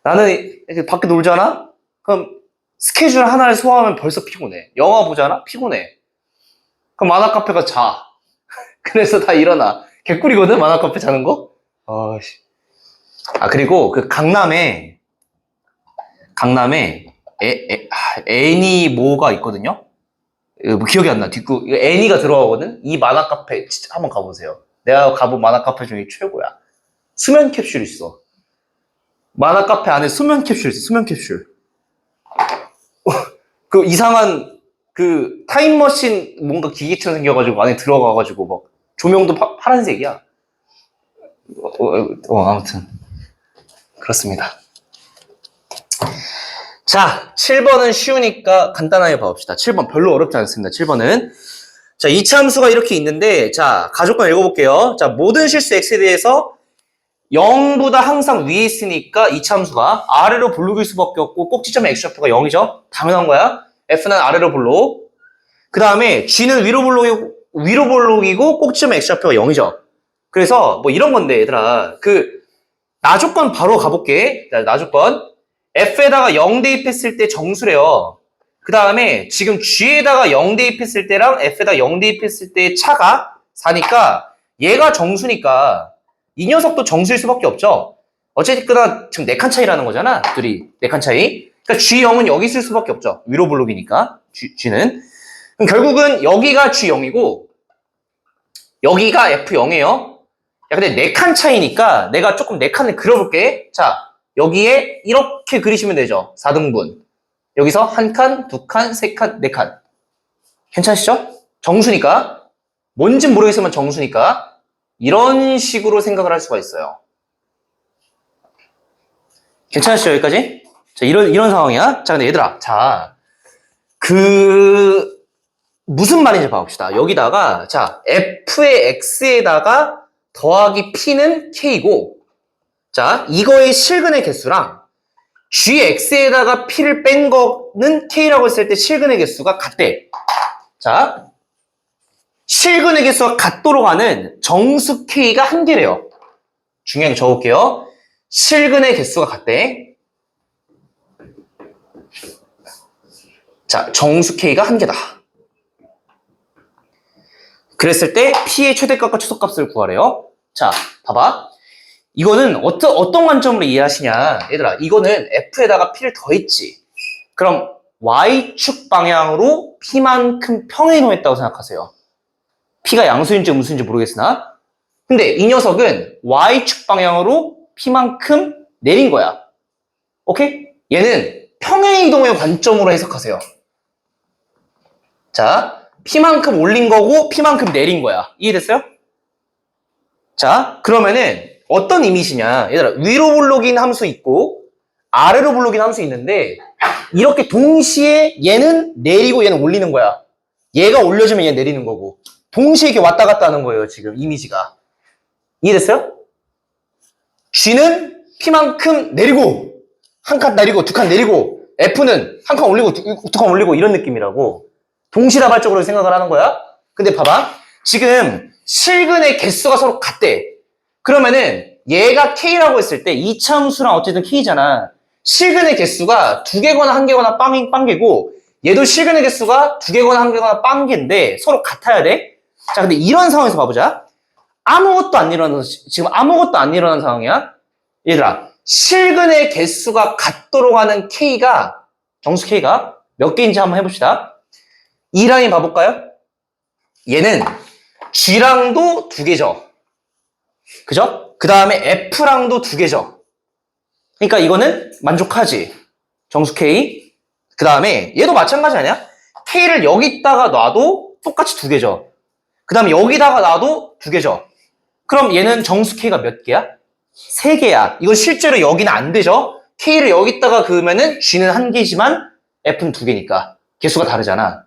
나는 이렇게 밖에 놀잖아? 그럼 스케줄 하나를 소화하면 벌써 피곤해. 영화 보잖아? 피곤해. 그럼 만화 카페 가 자. 그래서 다 일어나. 개꿀이거든? 만화 카페 자는 거? 아씨. 아, 그리고 그 강남에 애니모가 있거든요? 뭐 기억이 안 나. 이거 애니가 들어가거든? 이 만화 카페 진짜 한번 가보세요. 내가 가본 만화 카페 중에 최고야. 수면 캡슐 있어. 만화 카페 안에 수면 캡슐 있어. 수면 캡슐. 그 이상한 그 타임머신 뭔가 기계처럼 생겨가지고 안에 들어가가지고 막 조명도 파란색이야. 아무튼 그렇습니다. 자, 7번은 쉬우니까 간단하게 봐봅시다. 7번 별로 어렵지 않습니다. 7번은 자, 이차함수가 이렇게 있는데 자, 가족관 읽어볼게요. 자, 모든 실수 x에 대해서 0보다 항상 위에 있으니까 이차함수가 아래로 볼록일 수밖에 없고 꼭지점의 x좌표가 0이죠. 당연한 거야. f는 아래로 볼록. 그 다음에 g는 위로 볼록이고 꼭지점의 x좌표가 0이죠. 그래서 뭐 이런 건데 얘들아, 그 나조건 바로 가볼게. 자, 나조건 f에다가 0 대입했을 때 정수래요. 그 다음에 지금 g에다가 0 대입했을 때랑 f에다가 0 대입했을 때의 차가 4니까 얘가 정수니까 이 녀석도 정수일 수밖에 없죠. 어쨌거나 지금 4칸 차이라는 거잖아. 둘이 4칸 차이. 그러니까 G0은 여기 있을 수밖에 없죠. 위로 블록이니까 G는. 그럼 결국은 여기가 G0이고 여기가 F0이에요. 야, 근데 4칸 차이니까 내가 조금 4칸을 그려볼게. 자, 여기에 이렇게 그리시면 되죠. 4등분. 여기서 1칸, 2칸, 3칸, 4칸. 괜찮으시죠? 정수니까. 뭔진 모르겠으면 정수니까. 이런 식으로 생각을 할 수가 있어요. 괜찮으시죠? 여기까지? 자, 이런 상황이야. 자, 근데 얘들아. 자, 무슨 말인지 봐봅시다. 여기다가, 자, f의 x에다가 더하기 p는 k고, 자, 이거의 실근의 개수랑 gx에다가 p를 뺀 거는 k라고 했을 때 실근의 개수가 같대. 자, 실근의 개수가 같도록 하는 정수 k가 한 개래요. 중요하게 적을게요. 실근의 개수가 같대. 자, 정수 k가 한 개다. 그랬을 때 p의 최대값과 최소값을 구하래요. 자, 봐봐. 이거는 어떤 관점으로 이해하시냐. 얘들아, 이거는 f에다가 p를 더했지. 그럼 y축 방향으로 p만큼 평행이동했다고 생각하세요. p가 양수인지 음수인지 모르겠으나. 근데 이 녀석은 y축 방향으로 p만큼 내린 거야. 오케이? 얘는 평행이동의 관점으로 해석하세요. 자, p만큼 올린 거고 p만큼 내린 거야. 이해됐어요? 자, 그러면은 어떤 이미지냐. 얘들아, 위로 볼록인 함수 있고 아래로 볼록인 함수 있는데 이렇게 동시에 얘는 내리고 얘는 올리는 거야. 얘가 올려주면 얘 내리는 거고 동시에 이렇게 왔다 갔다 하는 거예요. 지금 이미지가. 이해됐어요? G는 P만큼 내리고 한 칸 내리고 두 칸 내리고 F는 한 칸 올리고 두 칸 올리고 이런 느낌이라고 동시다발적으로 생각을 하는 거야. 근데 봐봐. 지금 실근의 개수가 서로 같대. 그러면은 얘가 K라고 했을 때 이차함수랑 어쨌든 K잖아. 실근의 개수가 2개거나 1개거나 빵개고 얘도 실근의 개수가 2개거나 1개거나 빵개인데 서로 같아야 돼. 자, 근데 이런 상황에서 봐보자. 지금 아무것도 안 일어난 상황이야. 얘들아, 실근의 개수가 같도록 하는 K가, 정수 K가 몇 개인지 한번 해봅시다. 이 라인 봐볼까요? 얘는 G랑도 2개죠. 그죠? 그 다음에 F랑도 2개죠. 그러니까 이거는 만족하지. 정수 K. 그 다음에 얘도 마찬가지 아니야? K를 여기다가 놔도 똑같이 2개죠. 그 다음에 여기다가 놔도 2개죠. 그럼 얘는 정수 K가 몇 개야? 3개야. 이건 실제로 여기는 안 되죠? K를 여기다가 그으면은 G는 1개지만 F는 2개니까. 개수가 다르잖아.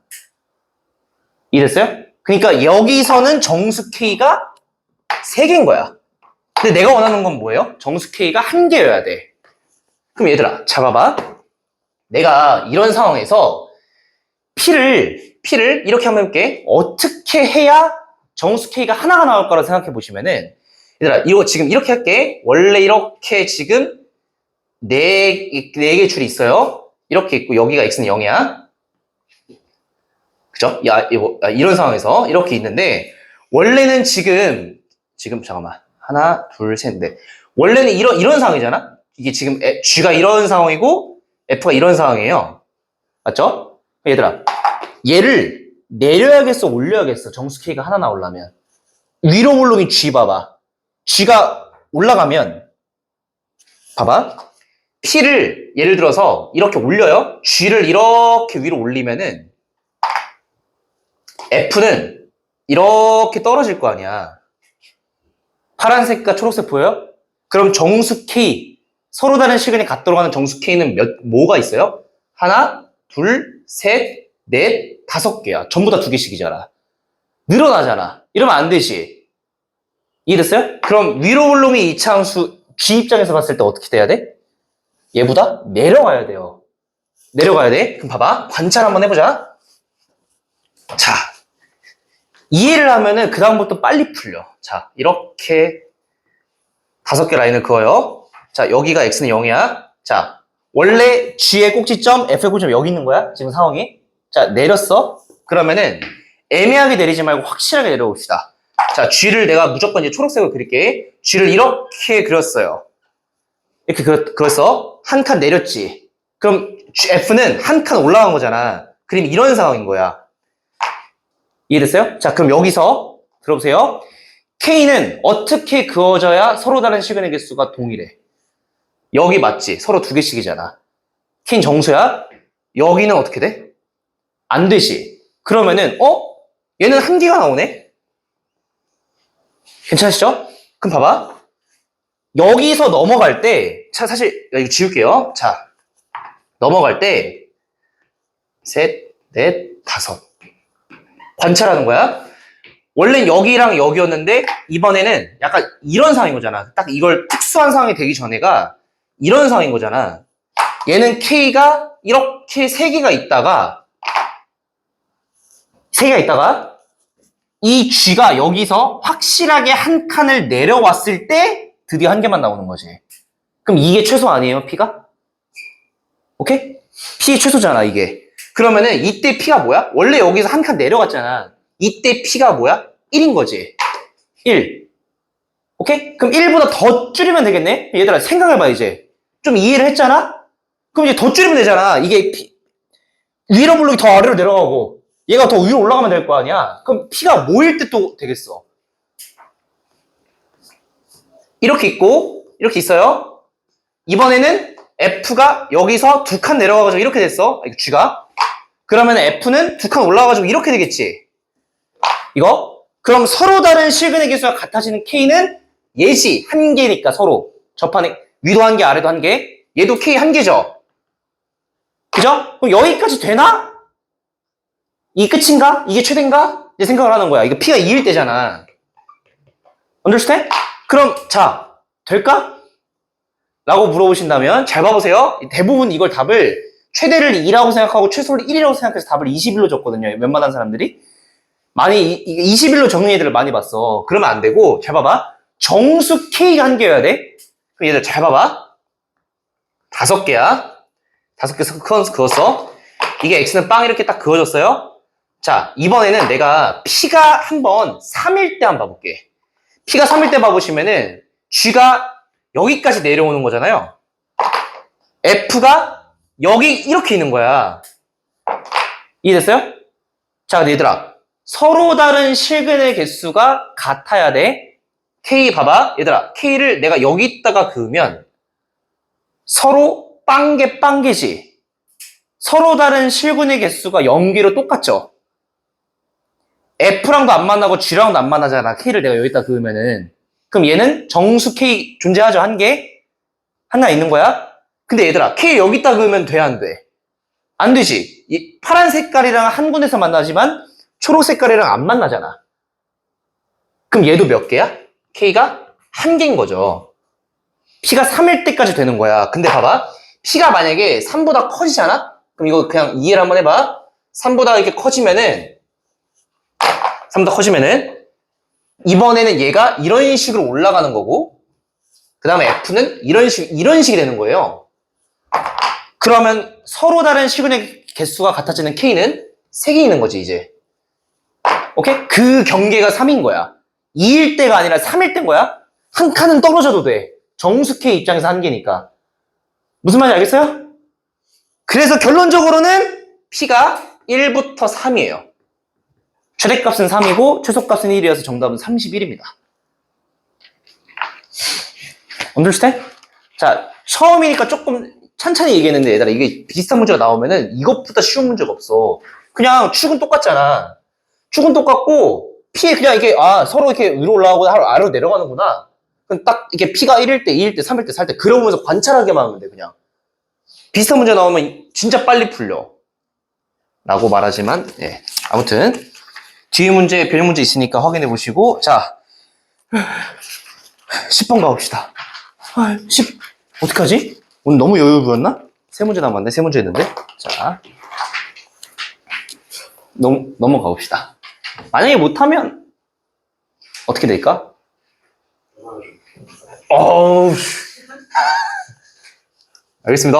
이해됐어요? 그러니까 여기서는 정수 K가 3개인 거야. 근데 내가 원하는 건 뭐예요? 정수 K가 1개여야 돼. 그럼 얘들아, 잡아봐. 내가 이런 상황에서 P를 이렇게 한번 해볼게. 어떻게 해야 정수 K가 하나가 나올까라고 생각해 보시면은 얘들아, 이거 지금 이렇게 할게. 원래 이렇게 지금 네 개 줄이 있어요. 이렇게 있고, 여기가 x는 0이야. 그죠? 이런 상황에서 이렇게 있는데, 원래는 지금, 잠깐만. 하나, 둘, 셋, 넷. 원래는 이런 상황이잖아? 이게 지금 G가 이런 상황이고, F가 이런 상황이에요. 맞죠? 얘들아, 얘를 내려야겠어, 올려야겠어? 정수 K가 하나 나오려면. 위로 볼륨이 G 봐봐. G가 올라가면, 봐봐. P를 예를 들어서 이렇게 올려요. G를 이렇게 위로 올리면은, F는 이렇게 떨어질 거 아니야. 파란색과 초록색 보여요? 그럼 정수 K, 서로 다른 시간이 같도록 하는 정수 K는 뭐가 있어요? 하나, 둘, 셋, 넷, 5개야. 전부 다 2개씩이잖아. 늘어나잖아. 이러면 안 되지. 이해됐어요? 그럼 위로 볼륨이 이차함수 G 입장에서 봤을 때 어떻게 돼야 돼? 얘보다 내려가야 돼요. 내려가야 돼. 그럼 봐봐. 관찰 한번 해보자. 자, 이해를 하면은 그 다음부터 빨리 풀려. 자, 이렇게 5개 라인을 그어요. 자, 여기가 x는 0이야. 자, 원래 g의 꼭지점, f의 꼭지점 여기 있는 거야. 지금 상황이. 자, 내렸어. 그러면은 애매하게 내리지 말고 확실하게 내려봅시다. 자, g를 내가 무조건 이제 초록색으로 그릴게. g를 이렇게 그렸어요. 이렇게 그렸어. 한 칸 내렸지. 그럼 f는 한 칸 올라간 거잖아. 그럼 이런 상황인 거야. 이해됐어요? 자, 그럼 여기서 들어보세요. K는 어떻게 그어져야 서로 다른 시간의 개수가 동일해? 여기 맞지? 서로 2개씩이잖아. K는 정수야? 여기는 어떻게 돼? 안 되지. 그러면은 얘는 1개가 나오네? 괜찮으시죠? 그럼 봐봐. 여기서 넘어갈 때, 사실 이거 지울게요. 자, 넘어갈 때 셋, 넷, 5. 관찰하는 거야. 원래 여기랑 여기였는데 이번에는 약간 이런 상황인 거잖아. 딱 이걸 특수한 상황이 되기 전에가 이런 상황인 거잖아. 얘는 K가 이렇게 3개가 있다가 이 G가 여기서 확실하게 한 칸을 내려왔을 때 드디어 1개만 나오는 거지. 그럼 이게 최소 아니에요, P가? 오케이? P 최소잖아, 이게. 그러면은 이때 P가 뭐야? 원래 여기서 한 칸 내려갔잖아. 이때 P가 뭐야? 1인 거지. 1. 오케이? 그럼 1보다 더 줄이면 되겠네? 얘들아, 생각해봐, 이제. 좀 이해를 했잖아? 그럼 이제 더 줄이면 되잖아. 이게 위로 블록이 더 아래로 내려가고, 얘가 더 위로 올라가면 될 거 아니야? 그럼 P가 뭐일 때 또 되겠어? 이렇게 있고, 이렇게 있어요. 이번에는 F가 여기서 2칸 내려가가지고 이렇게 됐어. G가. 그러면 F는 2칸 올라가가지고 이렇게 되겠지. 이거? 그럼 서로 다른 실근의 개수가 같아지는 K는 얘지. 1개니까 서로. 접하는, 위도 1개, 아래도 1개. 얘도 K 1개죠. 그죠? 그럼 여기까지 되나? 이 끝인가? 이게 최대인가? 이제 생각을 하는 거야. 이거 P가 2일 때잖아. understand? 그럼, 자, 될까? 라고 물어보신다면, 잘 봐보세요. 대부분 이걸 답을 최대를 2라고 생각하고 최소를 1이라고 생각해서 답을 21로 줬거든요. 웬만한 사람들이. 많이 21로 적는 애들을 많이 봤어. 그러면 안 되고 잘 봐봐. 정수 K가 1개여야 돼. 그럼 얘들 잘 봐봐. 5개야. 5개 그었어. 이게 X는 빵 이렇게 딱 그어졌어요. 자, 이번에는 내가 P가 한번 3일 때 한번 봐볼게. P가 3일 때 봐보시면은 G가 여기까지 내려오는 거잖아요. F가 여기 이렇게 있는 거야. 이해됐어요? 자, 근데 얘들아. 서로 다른 실근의 개수가 같아야 돼. K 봐봐. 얘들아, K를 내가 여기다가 그으면 서로 빵개지. 서로 다른 실근의 개수가 0개로 똑같죠. F랑도 안 만나고 G랑도 안 만나잖아. K를 내가 여기다 그으면은. 그럼 얘는 정수 K 존재하죠. 1개? 하나 있는 거야. 근데 얘들아, K 여기다 그으면 돼, 안 돼? 안 되지. 이 파란 색깔이랑 한 군데서 만나지만 초록 색깔이랑 안 만나잖아. 그럼 얘도 몇 개야? K가 1개인 거죠. P가 3일 때까지 되는 거야. 근데 봐봐. P가 만약에 3보다 커지잖아? 그럼 이거 그냥 이해를 한번 해봐. 3보다 이렇게 커지면은 이번에는 얘가 이런 식으로 올라가는 거고, 그 다음에 F는 이런 식이 되는 거예요. 그러면 서로 다른 시그널 개수가 같아지는 K는 3개 있는 거지, 이제. 오케이? 그 경계가 3인 거야. 2일 때가 아니라 3일 때인 거야. 한 칸은 떨어져도 돼. 정수 K 입장에서 한 개니까. 무슨 말인지 알겠어요? 그래서 결론적으로는 P가 1부터 3이에요. 최대값은 3이고 최소값은 1이어서 정답은 31입니다. understand? 자, 처음이니까 조금 천천히 얘기했는데 얘들아 이게 비슷한 문제가 나오면은 이것보다 쉬운 문제가 없어. 그냥 축은 똑같잖아. 축은 똑같고 P에 그냥 이게 서로 이렇게 위로 올라가고 아래로 내려가는구나. 그럼 딱 이게 P가 1일 때, 2일 때, 3일 때, 4일 때 그러면서 관찰하게만 하면 돼 그냥. 비슷한 문제 나오면 진짜 빨리 풀려. 라고 말하지만 예. 아무튼 뒤에 문제, 변형 문제 있으니까 확인해 보시고 자 10번 가봅시다. 10 어떡하지? 오늘 너무 여유 부렸나? 세 문제 남았네. 세 문제 했는데 자 넘어가 봅시다. 만약에 못하면 어떻게 될까? 어우 알겠습니다.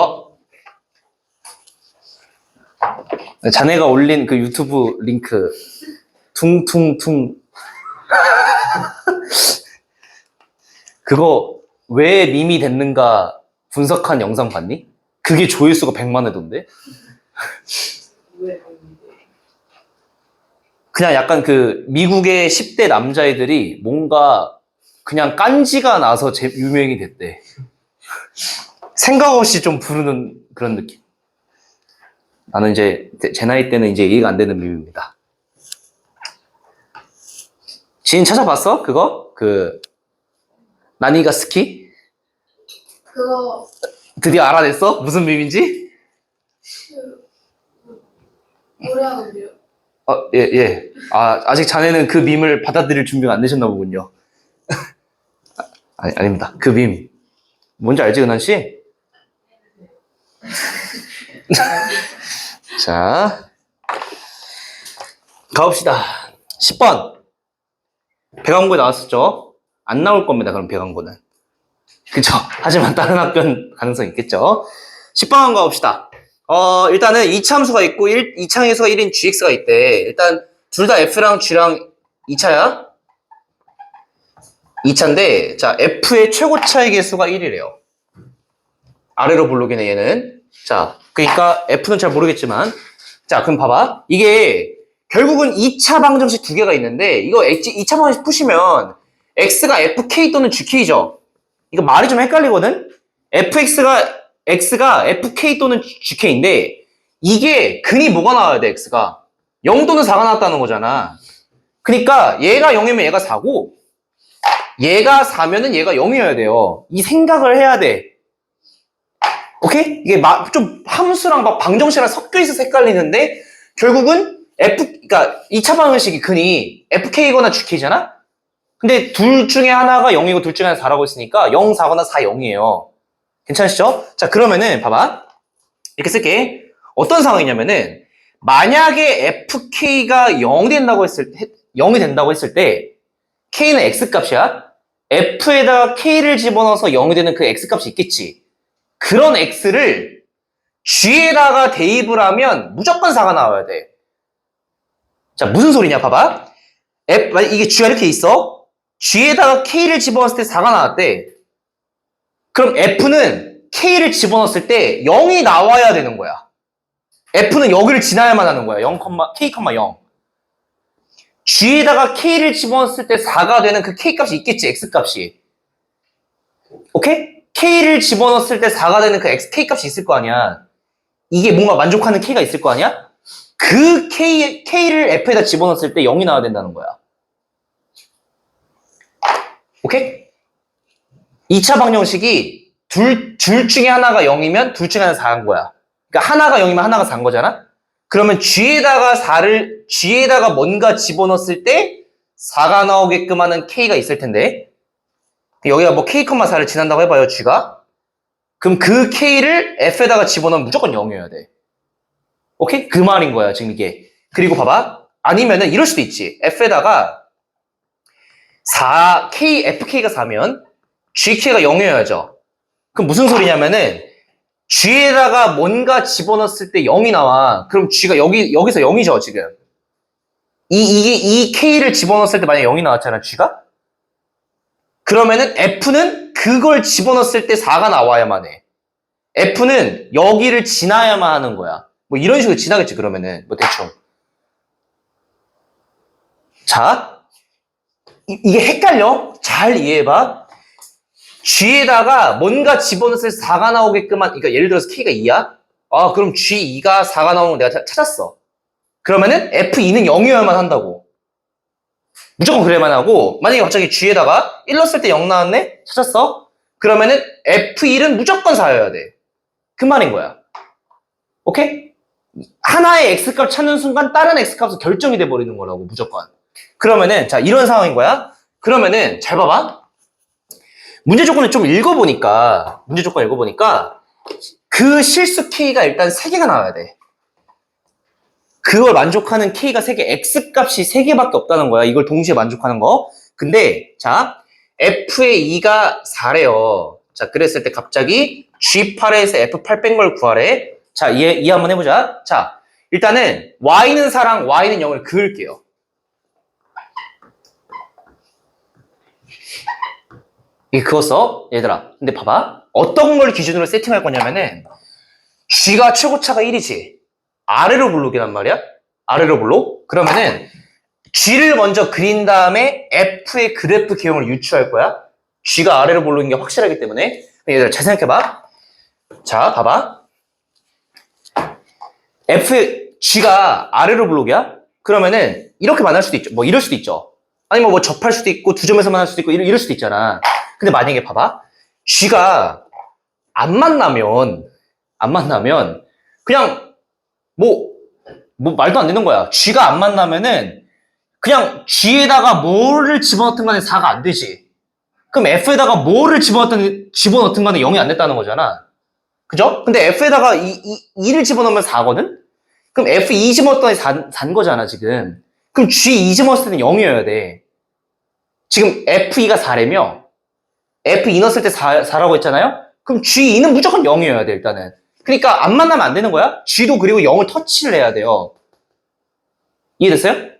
자네가 올린 그 유튜브 링크 퉁퉁퉁 그거 왜 밈이 됐는가 분석한 영상 봤니? 그게 조회수가 100만 회던데? 그냥 약간 그 미국의 10대 남자애들이 뭔가 그냥 깐지가 나서 유명이 됐대. 생각 없이 좀 부르는 그런 느낌. 나는 이제 제 나이 때는 이제 이해가 안 되는 밈입니다. 지인 찾아봤어? 그거? 그 나니가 스키? 그거 드디어 알아냈어? 무슨 밈인지? 노래하는데요. 예. 아직 자네는 그 밈을 받아들일 준비가 안 되셨나 보군요. 아닙니다. 그 밈. 뭔지 알지, 은한씨? 자, 가봅시다. 10번. 배광고에 나왔었죠? 안 나올 겁니다, 그럼 배광고는. 그쵸? 하지만 다른 학교는 가능성이 있겠죠? 10번 한번 가봅시다. 일단은 이차함수가 있고 2차함수가 1인 gx가 있대. 일단 둘 다 f랑 g랑 2차야? 2차인데 자 f의 최고차의 개수가 1이래요. 아래로 블록이네 얘는. 자 그러니까 f는 잘 모르겠지만 자 그럼 봐봐. 이게 결국은 2차 방정식 두 개가 있는데 이거 2차 방정식 푸시면 x가 fk 또는 gk죠. 이거 말이 좀 헷갈리거든? x가 fk 또는 gk인데 이게 근이 뭐가 나와야 돼 x가 0 또는 4가 나왔다는 거잖아. 그러니까 얘가 0이면 얘가 4고 얘가 4면은 얘가 0이어야 돼요. 이 생각을 해야 돼. 오케이? 이게 좀 함수랑 막 방정식이랑 섞여 있어서 헷갈리는데 결국은 그러니까 2차 방정식이 근이 fk거나 gk잖아? 근데 둘 중에 하나가 0이고 둘 중에 하나 4라고 했으니까 0, 4거나 4, 0이에요. 괜찮으시죠? 자, 그러면은 봐봐. 이렇게 쓸게. 어떤 상황이냐면은 만약에 fk가 0이 된다고 했을 때 k는 x값이야. f에다가 k를 집어넣어서 0이 되는 그 x값이 있겠지. 그런 x를 g에다가 대입을 하면 무조건 4가 나와야 돼. 자, 무슨 소리냐 봐봐. 만약 이게 g가 이렇게 있어. g에다가 k를 집어넣었을 때 4가 나왔대. 그럼 f는 k를 집어넣었을 때 0이 나와야 되는 거야. f는 여기를 지나야만 하는 거야. k, 0. g에다가 k를 집어넣었을 때 4가 되는 그 k값이 있겠지, x값이. 오케이? k를 집어넣었을 때 4가 되는 그 k값이 있을 거 아니야. 이게 뭔가 만족하는 k가 있을 거 아니야? 그 k를 f에다 집어넣었을 때 0이 나와야 된다는 거야. 오케이? 2차 방정식이 둘 중에 하나가 0이면 둘 중에 하나는 4인 거야. 그러니까 하나가 0이면 하나가 4인 거잖아? 그러면 g에다가 뭔가 집어넣었을 때 4가 나오게끔 하는 k가 있을 텐데 여기가 뭐 k, 4를 지난다고 해봐요, g가. 그럼 그 k를 f에다가 집어넣으면 무조건 0이어야 돼. 오케이? 그 말인 거야, 지금 이게. 그리고 봐봐. 아니면은 이럴 수도 있지. f에다가 FK가 4면 GK가 0이어야죠. 그럼 무슨 소리냐면은 G에다가 뭔가 집어넣었을 때 0이 나와. 그럼 G가 여기서 0이죠, 지금. 이 K를 집어넣었을 때 만약에 0이 나왔잖아, G가? 그러면은 F는 그걸 집어넣었을 때 4가 나와야만 해. F는 여기를 지나야만 하는 거야. 뭐 이런 식으로 지나겠지, 그러면은. 뭐 대충. 자, 이게 헷갈려? 잘 이해해봐. G에다가 뭔가 집어넣었을 때 4가 나오게끔만, 그러니까 예를 들어서 K가 2야? 아, 그럼 G2가 4가 나오는 거 내가 찾았어. 그러면은 F2는 0이어야만 한다고. 무조건 그래야만 하고, 만약에 갑자기 G에다가 1 넣었을 때 0 나왔네? 찾았어? 그러면은 F1은 무조건 4여야 돼. 그 말인 거야. 오케이? 하나의 X값 찾는 순간 다른 X값은 결정이 돼버리는 거라고, 무조건. 그러면은, 자, 이런 상황인 거야. 그러면은, 잘 봐봐. 문제 조건을 좀 읽어보니까, 그 실수 K가 일단 3개가 나와야 돼. 그걸 만족하는 K가 3개, X값이 3개밖에 없다는 거야. 이걸 동시에 만족하는 거. 근데, 자, F의 2가 4래요. 자, 그랬을 때 갑자기 G8에서 F8 뺀 걸 구하래. 자, 이해 한번 해보자. 자, 일단은 Y는 4랑 Y는 0을 그을게요. 이게 그었어? 얘들아. 근데 봐봐. 어떤 걸 기준으로 세팅할 거냐면은 G가 최고차가 1이지. 아래로 블록이란 말이야. 아래로 블록. 그러면은 G를 먼저 그린 다음에 F의 그래프 개형을 유추할 거야. G가 아래로 블록인 게 확실하기 때문에. 얘들아 잘 생각해봐. 자, 봐봐. G가 아래로 블록이야? 그러면은 이렇게 만날 수도 있죠. 뭐 이럴 수도 있죠. 아니면 뭐 접할 수도 있고 두 점에서 만날 수도 있고 이럴 수도 있잖아. 근데 만약에 봐봐. G가 안 만나면 그냥 뭐 말도 안 되는 거야. G가 안 만나면은 그냥 G에다가 뭐를 집어넣든 간에 4가 안 되지. 그럼 F에다가 뭐를 집어넣든 간에 0이 안 됐다는 거잖아. 그죠? 근데 F에다가 2를 집어넣으면 4거든? 그럼 F2 집어넣었더니 4인 거잖아, 지금. 그럼 G2 집어넣었을 때는 0이어야 돼. 지금 F2가 4래며 F2 넣었을 때 4라고 했잖아요? 그럼 G2는 무조건 0이어야 돼, 일단은. 그러니까 안 만나면 안 되는 거야. G도 그리고 0을 터치를 해야 돼요. 이해됐어요?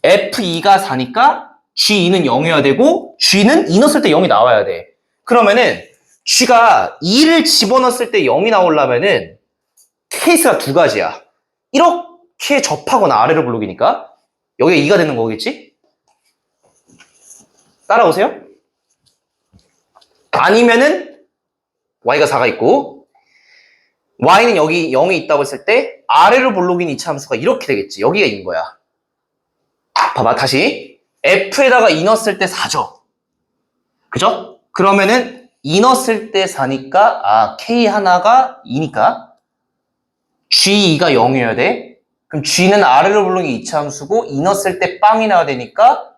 F2가 4니까 G2는 0이어야 되고 G는 2 넣었을 때 0이 나와야 돼. 그러면은 G가 2를 집어넣었을 때 0이 나오려면은 케이스가 두 가지야. 이렇게 접하거나 아래로 블록이니까 여기가 2가 되는 거겠지? 따라오세요? 아니면은 Y가 4가 있고 Y는 여기 0이 있다고 했을 때 아래로 블록인 이차함수가 이렇게 되겠지. 여기가 2인 거야. 봐봐 다시 F에다가 2 넣었을 때 4죠. 그죠? 그러면은 2 넣었을 때 4니까 K 하나가 2니까 G2가 0이어야 돼. 그럼 G는 아래로 블록인 이차함수고 2 넣었을 때 빵이 나야 되니까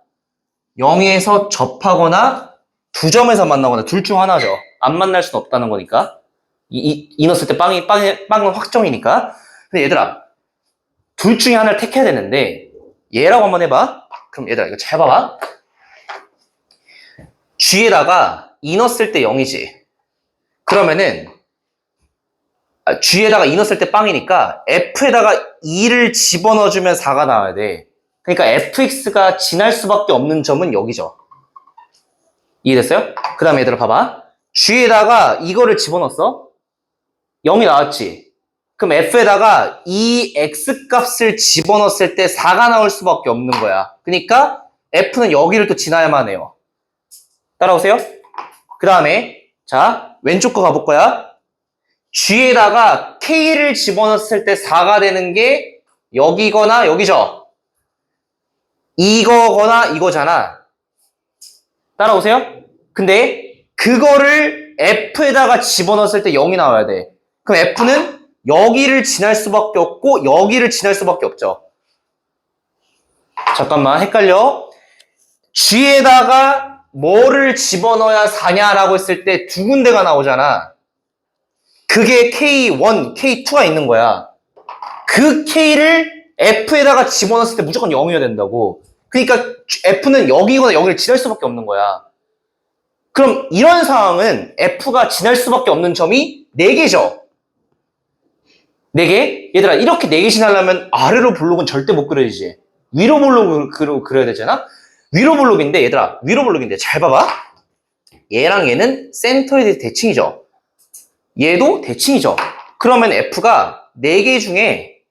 0에서 접하거나 두 점에서 만나거나 둘 중 하나죠. 안 만날 수는 없다는 거니까. 2 넣었을 때 빵은 확정이니까. 근데 얘들아, 둘 중에 하나를 택해야 되는데, 얘라고 한번 해봐. 그럼 얘들아, 이거 잘 봐봐. G에다가 2 넣었을 때 0이지. 그러면은, G에다가 2 넣었을 때 빵이니까, F에다가 2를 집어넣어주면 4가 나와야 돼. 그러니까 fx가 지날 수밖에 없는 점은 여기죠. 이해됐어요? 그 다음에 얘들아 봐봐. G에다가 이거를 집어넣었어. 0이 나왔지. 그럼 F에다가 이 X값을 집어넣었을 때 4가 나올 수밖에 없는 거야. 그러니까 F는 여기를 또 지나야만 해요. 따라오세요? 그 다음에 자 왼쪽 거 가볼 거야. G에다가 K를 집어넣었을 때 4가 되는 게 여기거나 여기죠. 이거거나 이거잖아. 따라오세요? 근데 그거를 F에다가 집어넣었을 때 0이 나와야 돼. 그럼 F는 여기를 지날 수밖에 없고 여기를 지날 수밖에 없죠. 잠깐만 헷갈려. G에다가 뭐를 집어넣어야 4냐라고 했을 때 두 군데가 나오잖아. 그게 K1, K2가 있는 거야. 그 K를 F에다가 집어넣었을 때 무조건 0이어야 된다고. 그러니까 F는 여기거나 여기를 지날 수밖에 없는 거야. 그럼 이런 상황은 F가 지날 수밖에 없는 점이 4개죠. 4개? 얘들아, 이렇게 4개 지나려면 아래로 볼록은 절대 못 그려야지. 위로 볼록으로 그려야 되잖아? 위로 볼록인데, 얘들아, 위로 볼록인데, 잘 봐봐. 얘랑 얘는 센터에 대칭이죠. 얘도 대칭이죠. 그러면 F가 4개 중에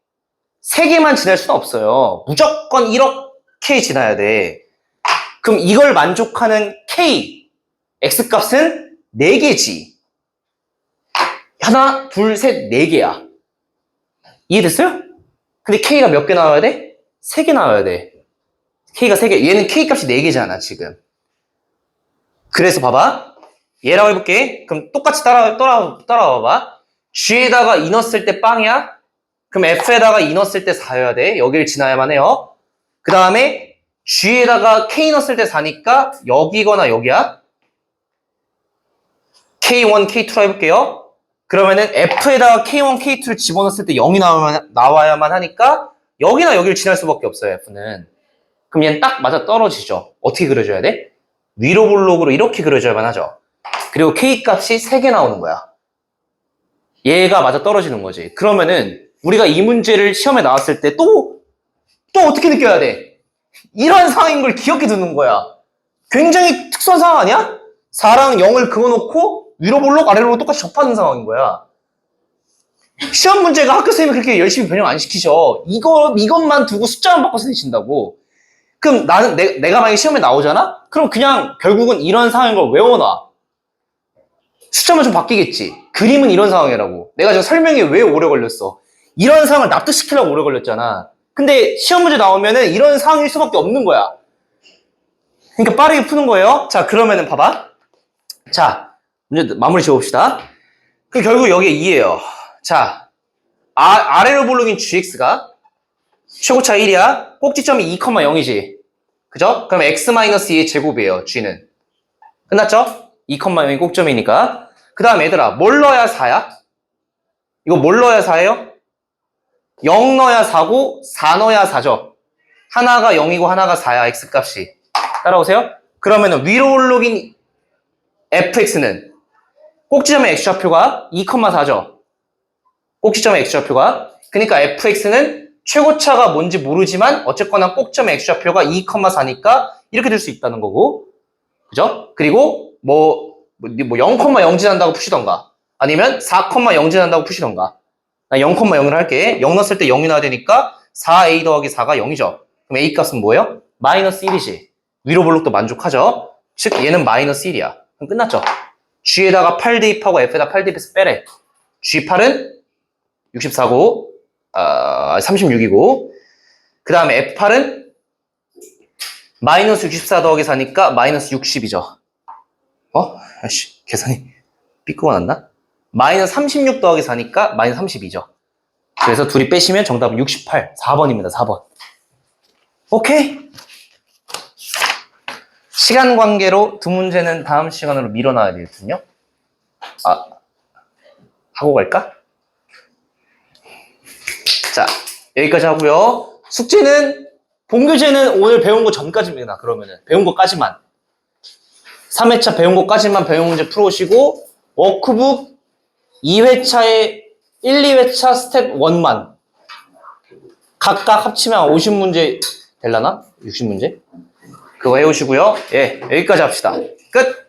3개만 지날 수는 없어요. 무조건 이렇게 지나야 돼. 그럼 이걸 만족하는 K, X값은 4개지. 하나, 둘, 셋, 4개야. 이해됐어요? 근데 K가 몇 개 나와야 돼? 3개 나와야 돼. K가 3개. 얘는 K값이 4개잖아, 지금. 그래서 봐봐. 얘라고 해볼게. 그럼 똑같이 따라와봐. G에다가 2 넣었을 때 빵이야? 그럼 F에다가 2 넣었을 때 4여야 돼. 여기를 지나야만 해요. 그 다음에 G에다가 K 넣었을 때 4니까 여기거나 여기야. K1, K2로 해볼게요. 그러면은 F에다가 K1, K2를 집어넣었을 때 0이 나와야만 하니까 여기나 여기를 지날 수밖에 없어요, F는. 그럼 얘는 딱 맞아 떨어지죠. 어떻게 그려줘야 돼? 위로 볼록으로 이렇게 그려줘야만 하죠. 그리고 K값이 3개 나오는 거야. 얘가 맞아 떨어지는 거지. 그러면은 우리가 이 문제를 시험에 나왔을 때 또 어떻게 느껴야 돼? 이런 상황인 걸 기억해 두는 거야. 굉장히 특수한 상황 아니야? 4랑 0을 그어놓고 위로 볼록 아래로 볼록 똑같이 접하는 상황인 거야. 시험 문제가 학교 선생님이 그렇게 열심히 변형 안 시키셔. 이것만 두고 숫자만 바꿔서 내신다고. 그럼 나는 내가 만약에 시험에 나오잖아? 그럼 그냥 결국은 이런 상황인 걸 외워놔. 숫자만 좀 바뀌겠지. 그림은 이런 상황이라고. 내가 지금 설명이 왜 오래 걸렸어? 이런 상황을 납득시키려고 오래 걸렸잖아. 근데 시험 문제 나오면은 이런 상황일 수밖에 없는 거야. 그러니까 빠르게 푸는 거예요. 자, 그러면은 봐봐. 자, 문제 마무리 지어봅시다. 그럼 결국 여기에 2예요. 자, 아래로 볼록인 gx가 최고차 1이야. 꼭지점이 2,0이지. 그죠? 그럼 x-2의 제곱이에요, g는. 끝났죠? 2,0이 꼭점이니까. 그 다음 얘들아, 뭘 넣어야 4야? 이거 뭘 넣어야 4예요? 0 넣어야 4고 4 넣어야 4죠. 하나가 0이고 하나가 4야, x값이. 따라오세요? 그러면은 위로 올록인 fx는 꼭지점의 x좌표가 2,4죠. 꼭지점의 x좌표가. 그러니까 fx는 최고차가 뭔지 모르지만 어쨌거나 꼭점의 x좌표가 2,4니까 이렇게 될 수 있다는 거고. 그죠? 그리고 뭐 0,0 지난다고 푸시던가 아니면 4,0 지난다고 푸시던가. 나 0,0을 할게. 0 넣었을 때 0이 나와야 되니까 4a 더하기 4가 0이죠. 그럼 a 값은 뭐예요? 마이너스 1이지. 위로 볼록도 만족하죠. 즉 얘는 마이너스 1이야. 그럼 끝났죠. g에다가 8 대입하고 f에다 8 대입해서 빼래. g8은 64고 36이고 그 다음에 f8은 마이너스 64 더하기 4니까 마이너스 60이죠. 아씨 계산이 삐꾸가 났나? 마이너스 36 더하기 4니까 마이너스 32죠. 그래서 둘이 빼시면 정답은 68, 4번입니다. 4번. 오케이? 시간 관계로 두 문제는 다음 시간으로 밀어놔야 되거든요. 하고 갈까? 자, 여기까지 하고요. 숙제는 본교재는 오늘 배운 거 전까지입니다. 그러면은 배운 거까지만 3회차 배운 거까지만 배운 문제 풀어오시고 워크북 2회차에 1, 2회차 스텝 1만 각각 합치면 50문제 될라나? 60문제? 그거 해오시고요. 예, 여기까지 합시다. 끝!